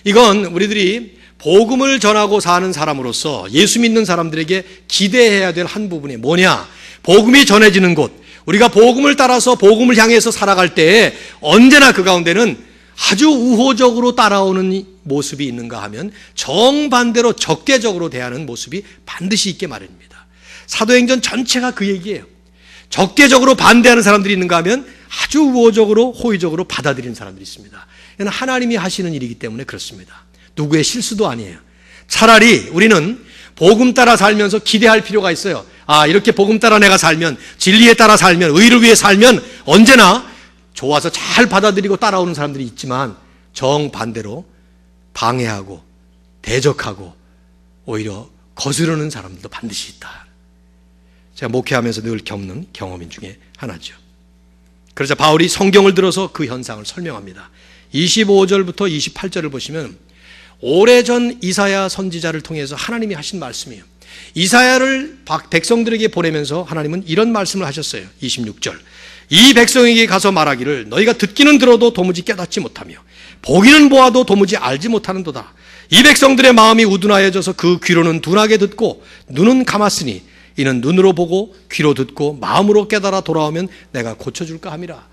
이건 우리들이 복음을 전하고 사는 사람으로서 예수 믿는 사람들에게 기대해야 될 한 부분이 뭐냐? 복음이 전해지는 곳, 우리가 복음을 따라서 복음을 향해서 살아갈 때에 언제나 그 가운데는 아주 우호적으로 따라오는 모습이 있는가 하면 정반대로 적대적으로 대하는 모습이 반드시 있게 마련입니다. 사도행전 전체가 그 얘기예요. 적대적으로 반대하는 사람들이 있는가 하면 아주 우호적으로 호의적으로 받아들이는 사람들이 있습니다. 이건 하나님이 하시는 일이기 때문에 그렇습니다. 누구의 실수도 아니에요. 차라리 우리는 복음 따라 살면서 기대할 필요가 있어요. 아, 이렇게 복음 따라 내가 살면, 진리에 따라 살면, 의를 위해 살면 언제나 좋아서 잘 받아들이고 따라오는 사람들이 있지만 정반대로 방해하고 대적하고 오히려 거스르는 사람들도 반드시 있다. 제가 목회하면서 늘 겪는 경험인 중에 하나죠. 그래서 바울이 성경을 들어서 그 현상을 설명합니다. 25절부터 28절을 보시면 오래전 이사야 선지자를 통해서 하나님이 하신 말씀이에요. 이사야를 백성들에게 보내면서 하나님은 이런 말씀을 하셨어요. 26절. 이 백성에게 가서 말하기를 너희가 듣기는 들어도 도무지 깨닫지 못하며 보기는 보아도 도무지 알지 못하는도다. 이 백성들의 마음이 우둔하여져서 그 귀로는 둔하게 듣고 눈은 감았으니 이는 눈으로 보고 귀로 듣고 마음으로 깨달아 돌아오면 내가 고쳐줄까 함이라.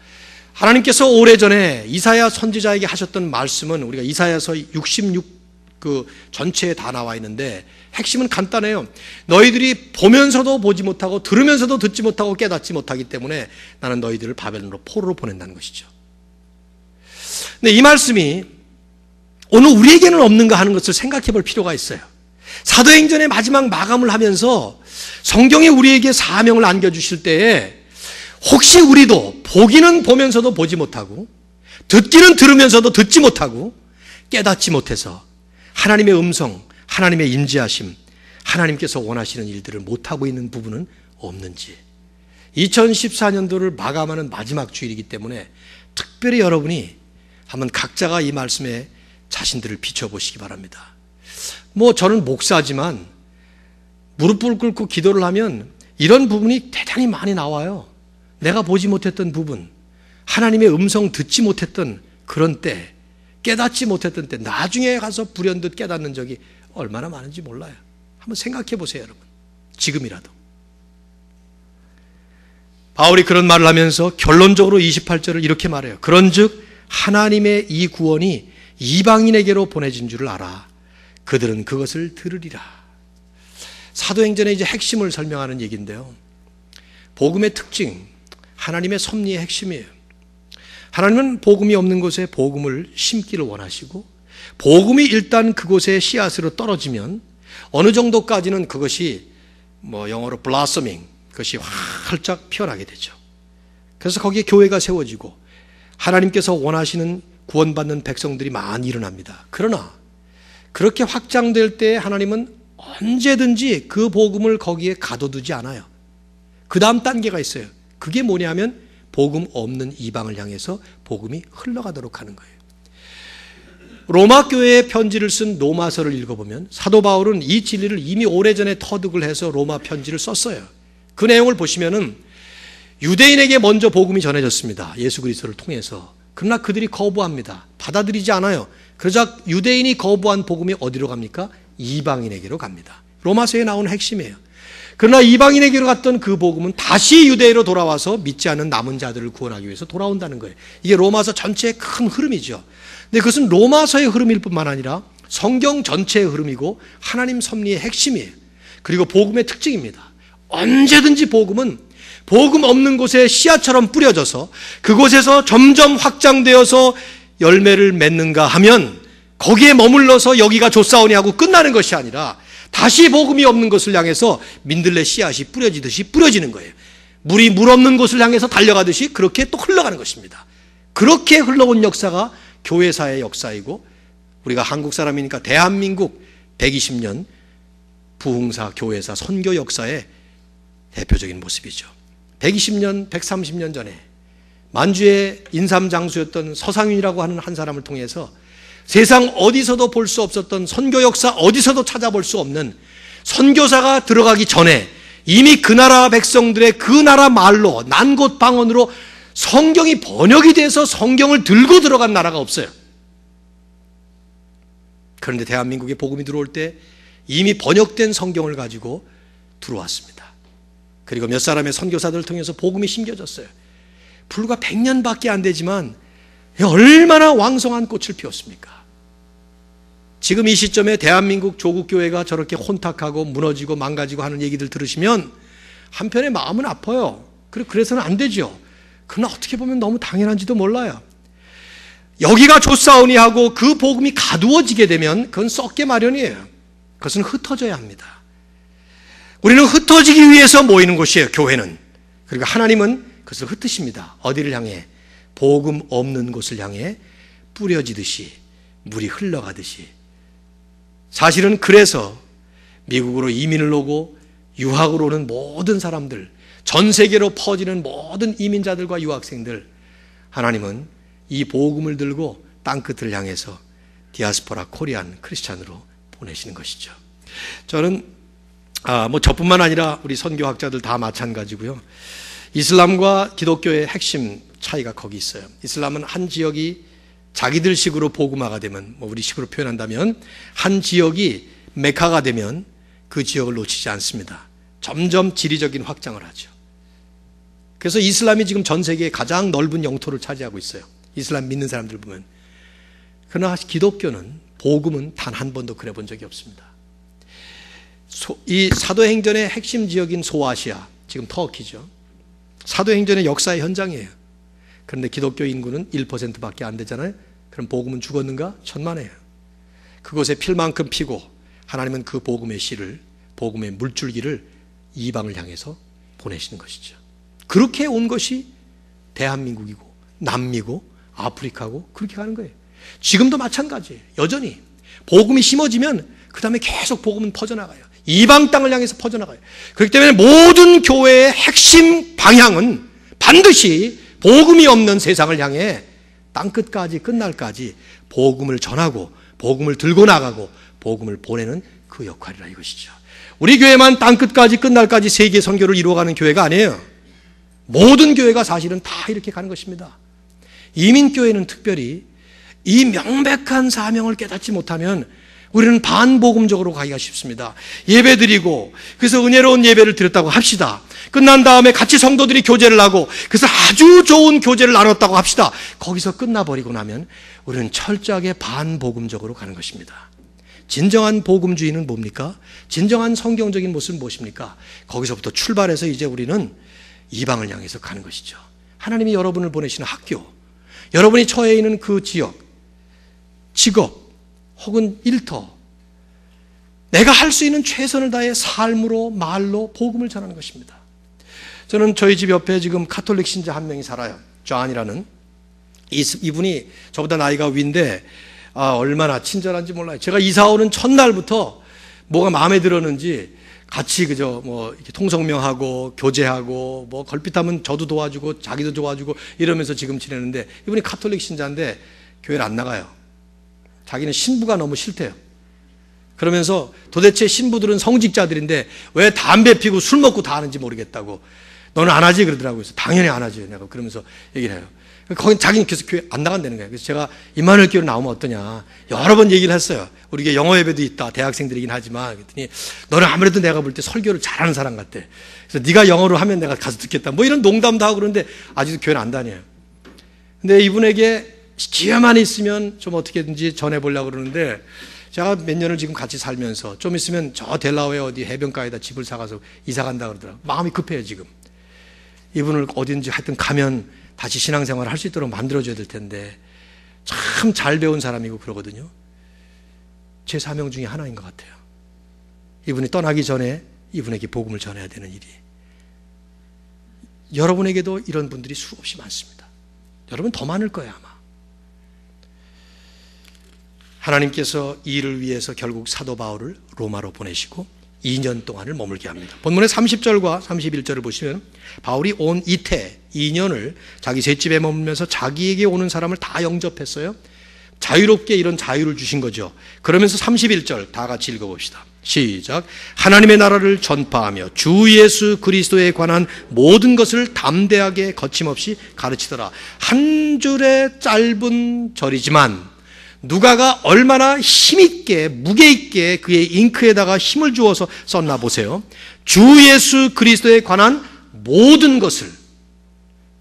하나님께서 오래전에 이사야 선지자에게 하셨던 말씀은 우리가 이사야서 66 그 전체에 다 나와 있는데 핵심은 간단해요. 너희들이 보면서도 보지 못하고 들으면서도 듣지 못하고 깨닫지 못하기 때문에 나는 너희들을 바벨론으로 포로로 보낸다는 것이죠. 근데 이 말씀이 오늘 우리에게는 없는가 하는 것을 생각해 볼 필요가 있어요. 사도행전의 마지막 마감을 하면서 성경이 우리에게 사명을 안겨주실 때에 혹시 우리도 보기는 보면서도 보지 못하고 듣기는 들으면서도 듣지 못하고 깨닫지 못해서 하나님의 음성, 하나님의 임재하심, 하나님께서 원하시는 일들을 못하고 있는 부분은 없는지, 2014년도를 마감하는 마지막 주일이기 때문에 특별히 여러분이 한번 각자가 이 말씀에 자신들을 비춰보시기 바랍니다. 저는 목사지만 무릎을 꿇고 기도를 하면 이런 부분이 대단히 많이 나와요. 내가 보지 못했던 부분, 하나님의 음성 듣지 못했던 그런 때, 깨닫지 못했던 때 나중에 가서 불현듯 깨닫는 적이 얼마나 많은지 몰라요. 한번 생각해 보세요, 여러분. 지금이라도. 바울이 그런 말을 하면서 결론적으로 28절을 이렇게 말해요. 그런즉 하나님의 이 구원이 이방인에게로 보내진 줄을 알아. 그들은 그것을 들으리라. 사도행전의 이제 핵심을 설명하는 얘기인데요. 복음의 특징, 하나님의 섭리의 핵심이에요. 하나님은 복음이 없는 곳에 복음을 심기를 원하시고, 복음이 일단 그곳에 씨앗으로 떨어지면 어느 정도까지는 그것이 영어로 블라서밍, 그것이 활짝 피어나게 되죠. 그래서 거기에 교회가 세워지고 하나님께서 원하시는 구원받는 백성들이 많이 일어납니다. 그러나 그렇게 확장될 때 하나님은 언제든지 그 복음을 거기에 가둬두지 않아요. 그 다음 단계가 있어요. 그게 뭐냐면 복음 없는 이방을 향해서 복음이 흘러가도록 하는 거예요. 로마 교회에 편지를 쓴 로마서를 읽어보면 사도 바울은 이 진리를 이미 오래전에 터득을 해서 로마 편지를 썼어요. 그 내용을 보시면은 유대인에게 먼저 복음이 전해졌습니다. 예수 그리스도를 통해서. 그러나 그들이 거부합니다. 받아들이지 않아요. 그러자 유대인이 거부한 복음이 어디로 갑니까? 이방인에게로 갑니다. 로마서에 나오는 핵심이에요. 그러나 이방인에게로 갔던 그 복음은 다시 유대인으로 돌아와서 믿지 않는 남은 자들을 구원하기 위해서 돌아온다는 거예요. 이게 로마서 전체의 큰 흐름이죠. 근데 그것은 로마서의 흐름일 뿐만 아니라 성경 전체의 흐름이고 하나님 섭리의 핵심이에요. 그리고 복음의 특징입니다. 언제든지 복음은 복음 없는 곳에 씨앗처럼 뿌려져서 그곳에서 점점 확장되어서 열매를 맺는가 하면 거기에 머물러서 여기가 좋사오니 하고 끝나는 것이 아니라 다시 복음이 없는 것을 향해서 민들레 씨앗이 뿌려지듯이 뿌려지는 거예요. 물이 물 없는 곳을 향해서 달려가듯이 그렇게 또 흘러가는 것입니다. 그렇게 흘러온 역사가 교회사의 역사이고 우리가 한국 사람이니까 대한민국 120년 부흥사 교회사 선교 역사의 대표적인 모습이죠. 120년, 130년 전에 만주의 인삼장수였던 서상윤이라고 하는 한 사람을 통해서 세상 어디서도 볼 수 없었던 선교 역사 어디서도 찾아볼 수 없는 선교사가 들어가기 전에 이미 그 나라 백성들의 그 나라 말로 난곳 방언으로 성경이 번역이 돼서 성경을 들고 들어간 나라가 없어요. 그런데 대한민국에 복음이 들어올 때 이미 번역된 성경을 가지고 들어왔습니다. 그리고 몇 사람의 선교사들을 통해서 복음이 심겨졌어요. 불과 100년밖에 안 되지만 얼마나 왕성한 꽃을 피웠습니까? 지금 이 시점에 대한민국 조국교회가 저렇게 혼탁하고 무너지고 망가지고 하는 얘기들 들으시면 한편에 마음은 아파요. 그래서는 안 되죠. 그러나 어떻게 보면 너무 당연한지도 몰라요. 여기가 좋사오니 하고 그 복음이 가두어지게 되면 그건 썩게 마련이에요. 그것은 흩어져야 합니다. 우리는 흩어지기 위해서 모이는 곳이에요. 교회는. 그리고 하나님은 그것을 흩으십니다. 어디를 향해? 복음 없는 곳을 향해 뿌려지듯이 물이 흘러가듯이. 사실은 그래서 미국으로 이민을 오고 유학으로 오는 모든 사람들, 전 세계로 퍼지는 모든 이민자들과 유학생들, 하나님은 이 복음을 들고 땅끝을 향해서 디아스포라 코리안 크리스찬으로 보내시는 것이죠. 저는 저뿐만 아니라 우리 선교학자들 다 마찬가지고요. 이슬람과 기독교의 핵심 차이가 거기 있어요. 이슬람은 한 지역이 자기들 식으로 복음화가 되면, 우리 식으로 표현한다면 한 지역이 메카가 되면 그 지역을 놓치지 않습니다. 점점 지리적인 확장을 하죠. 그래서 이슬람이 지금 전 세계의 가장 넓은 영토를 차지하고 있어요. 이슬람 믿는 사람들 보면. 그러나 기독교는 복음은 단 한 번도 그래 본 적이 없습니다. 이 사도행전의 핵심 지역인 소아시아, 지금 터키죠. 사도행전의 역사의 현장이에요. 그런데 기독교 인구는 1%밖에 안 되잖아요. 그럼 복음은 죽었는가? 천만에요. 그곳에 필 만큼 피고 하나님은 그 복음의 씨를, 복음의 물줄기를 이방을 향해서 보내시는 것이죠. 그렇게 온 것이 대한민국이고 남미고 아프리카고 그렇게 가는 거예요. 지금도 마찬가지예요. 여전히 복음이 심어지면 그 다음에 계속 복음은 퍼져나가요. 이방 땅을 향해서 퍼져나가요. 그렇기 때문에 모든 교회의 핵심 방향은 반드시 복음이 없는 세상을 향해 땅끝까지 끝날까지 복음을 전하고 복음을 들고 나가고 복음을 보내는 그 역할이라 이것이죠. 우리 교회만 땅끝까지 끝날까지 세계 선교를 이루어가는 교회가 아니에요. 모든 교회가 사실은 다 이렇게 가는 것입니다. 이민교회는 특별히 이 명백한 사명을 깨닫지 못하면 우리는 반복음적으로 가기가 쉽습니다. 예배 드리고 그래서 은혜로운 예배를 드렸다고 합시다. 끝난 다음에 같이 성도들이 교제를 하고 그래서 아주 좋은 교제를 나눴다고 합시다. 거기서 끝나버리고 나면 우리는 철저하게 반복음적으로 가는 것입니다. 진정한 복음주의는 뭡니까? 진정한 성경적인 모습은 무엇입니까? 거기서부터 출발해서 이제 우리는 이방을 향해서 가는 것이죠. 하나님이 여러분을 보내시는 학교, 여러분이 처해 있는 그 지역, 직업 혹은 일터, 내가 할 수 있는 최선을 다해 삶으로 말로 복음을 전하는 것입니다. 저는 저희 집 옆에 지금 가톨릭 신자 한 명이 살아요. 존이라는 이분이 저보다 나이가 위인데 얼마나 친절한지 몰라요. 제가 이사 오는 첫날부터 뭐가 마음에 들었는지 같이 그저 뭐 이렇게 통성명하고 교제하고 뭐 걸핏하면 저도 도와주고 자기도 도와주고 이러면서 지금 지내는데, 이분이 카톨릭 신자인데 교회를 안 나가요. 자기는 신부가 너무 싫대요. 그러면서 도대체 신부들은 성직자들인데 왜 담배 피고 술 먹고 다 하는지 모르겠다고. 너는 안 하지? 그러더라고요. 그래서 당연히 안 하지. 내가 그러면서 얘기를 해요. 거기 자기는 계속 교회 안 나간다는 거예요. 그래서 제가 임마누엘 교회로 나오면 어떠냐 여러 번 얘기를 했어요. 우리 교회 영어 예배도 있다. 대학생들이긴 하지만. 그랬더니 너는 아무래도 내가 볼 때 설교를 잘하는 사람 같아. 그래서 네가 영어로 하면 내가 가서 듣겠다. 뭐 이런 농담도 하고 그러는데 아직도 교회는 안 다녀요. 근데 이분에게 기회만 있으면 좀 어떻게든지 전해보려고 그러는데, 제가 몇 년을 지금 같이 살면서 좀 있으면 저 델라웨어 어디 해변가에다 집을 사가서 이사 간다 그러더라고요. 마음이 급해요 지금. 이분을 어딘지 하여튼 가면 다시 신앙생활을 할 수 있도록 만들어줘야 될 텐데, 참 잘 배운 사람이고 그러거든요. 제 사명 중에 하나인 것 같아요. 이분이 떠나기 전에 이분에게 복음을 전해야 되는 일이. 여러분에게도 이런 분들이 수없이 많습니다. 여러분 더 많을 거예요 아마. 하나님께서 이 일을 위해서 결국 사도 바울을 로마로 보내시고 2년 동안을 머물게 합니다. 본문의 30절과 31절을 보시면 바울이 온 이태 2년을 자기 셋집에 머물면서 자기에게 오는 사람을 다 영접했어요. 자유롭게 이런 자유를 주신 거죠. 그러면서 31절 다 같이 읽어봅시다. 시작. 하나님의 나라를 전파하며 주 예수 그리스도에 관한 모든 것을 담대하게 거침없이 가르치더라. 한 줄의 짧은 절이지만 누가가 얼마나 힘있게 무게있게 그의 잉크에다가 힘을 주어서 썼나 보세요. 주 예수 그리스도에 관한 모든 것을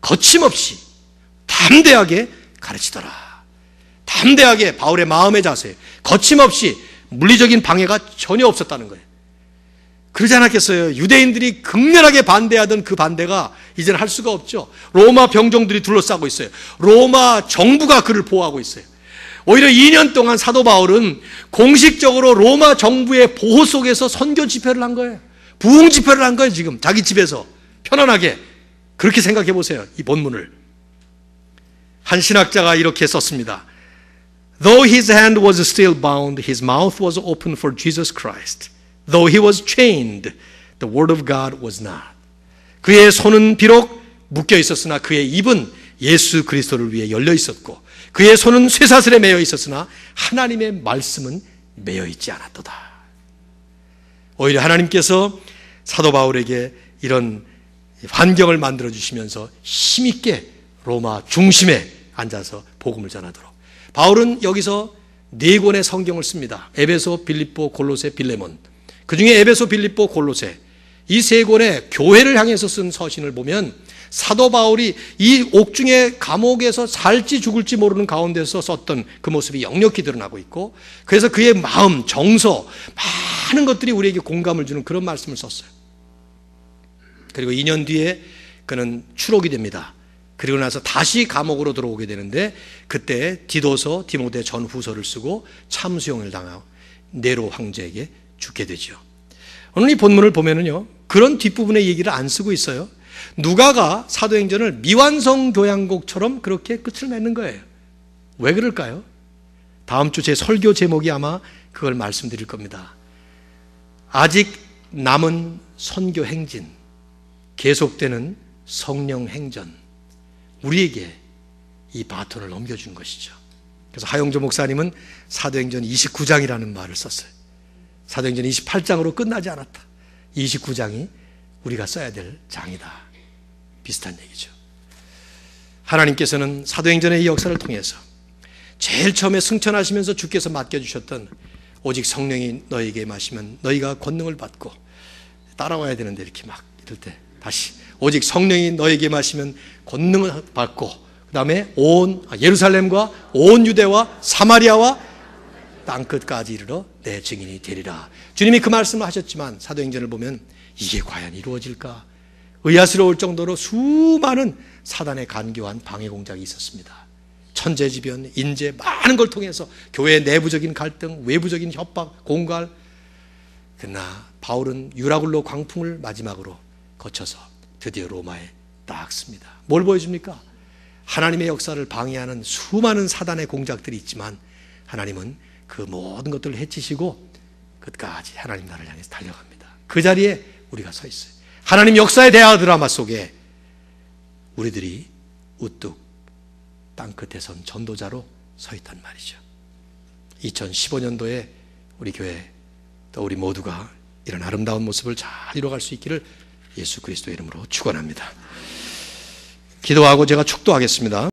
거침없이 담대하게 가르치더라. 담대하게, 바울의 마음의 자세, 거침없이, 물리적인 방해가 전혀 없었다는 거예요. 그러지 않았겠어요? 유대인들이 극렬하게 반대하던 그 반대가 이제는 할 수가 없죠. 로마 병정들이 둘러싸고 있어요. 로마 정부가 그를 보호하고 있어요. 오히려 2년 동안 사도 바울은 공식적으로 로마 정부의 보호 속에서 선교 집회를 한 거예요. 부흥 집회를 한 거예요. 지금 자기 집에서 편안하게. 그렇게 생각해 보세요. 이 본문을. 한 신학자가 이렇게 썼습니다. Though his hand was still bound, his mouth was open for Jesus Christ. Though he was chained, the word of God was not. 그의 손은 비록 묶여 있었으나 그의 입은 예수 그리스도를 위해 열려 있었고, 그의 손은 쇠사슬에 매여 있었으나 하나님의 말씀은 매여 있지 않았도다. 오히려 하나님께서 사도 바울에게 이런 환경을 만들어 주시면서 힘있게 로마 중심에 앉아서 복음을 전하도록. 바울은 여기서 4권의 성경을 씁니다. 에베소, 빌립보, 골로새, 빌레몬. 그중에 에베소, 빌립보, 골로새 이 3권의 교회를 향해서 쓴 서신을 보면 사도 바울이 이 옥중의 감옥에서 살지 죽을지 모르는 가운데서 썼던 그 모습이 역력히 드러나고 있고, 그래서 그의 마음, 정서, 많은 것들이 우리에게 공감을 주는 그런 말씀을 썼어요. 그리고 2년 뒤에 그는 추록이 됩니다. 그리고 나서 다시 감옥으로 들어오게 되는데, 그때 디도서, 디모데 전후서를 쓰고 참수형을 당하고 네로 황제에게 죽게 되죠. 오늘 이 본문을 보면은요, 그런 뒷부분의 얘기를 안 쓰고 있어요. 누가가 사도행전을 미완성 교향곡처럼 그렇게 끝을 맺는 거예요. 왜 그럴까요? 다음 주 제 설교 제목이 아마 그걸 말씀드릴 겁니다. 아직 남은 선교 행진, 계속되는 성령 행전, 우리에게 이 바톤을 넘겨주는 것이죠. 그래서 하용조 목사님은 사도행전 29장이라는 말을 썼어요. 사도행전 28장으로 끝나지 않았다. 29장이 우리가 써야 될 장이다. 비슷한 얘기죠. 하나님께서는 사도행전의 이 역사를 통해서 제일 처음에 승천하시면서 주께서 맡겨주셨던 오직 성령이 너에게 마시면 너희가 권능을 받고, 따라와야 되는데 이렇게 막 이럴 때 다시 오직 성령이 너에게 마시면 권능을 받고, 그 다음에 온 예루살렘과 온 유대와 사마리아와 땅끝까지 이르러 내 증인이 되리라. 주님이 그 말씀을 하셨지만 사도행전을 보면 이게 과연 이루어질까 의아스러울 정도로 수많은 사단의 간교한 방해 공작이 있었습니다. 천재지변, 인재, 많은 걸 통해서 교회의 내부적인 갈등, 외부적인 협박, 공갈. 그러나 바울은 유라굴로 광풍을 마지막으로 거쳐서 드디어 로마에 딱 씁니다. 뭘 보여줍니까? 하나님의 역사를 방해하는 수많은 사단의 공작들이 있지만 하나님은 그 모든 것들을 해치시고 끝까지 하나님 나라를 향해서 달려갑니다. 그 자리에 우리가 서 있어요. 하나님 역사의 대화 드라마 속에 우리들이 우뚝 땅끝에 선 전도자로 서 있단 말이죠. 2015년도에 우리 교회 또 우리 모두가 이런 아름다운 모습을 잘 이뤄갈 수 있기를 예수 그리스도의 이름으로 축원합니다. 기도하고 제가 축도하겠습니다.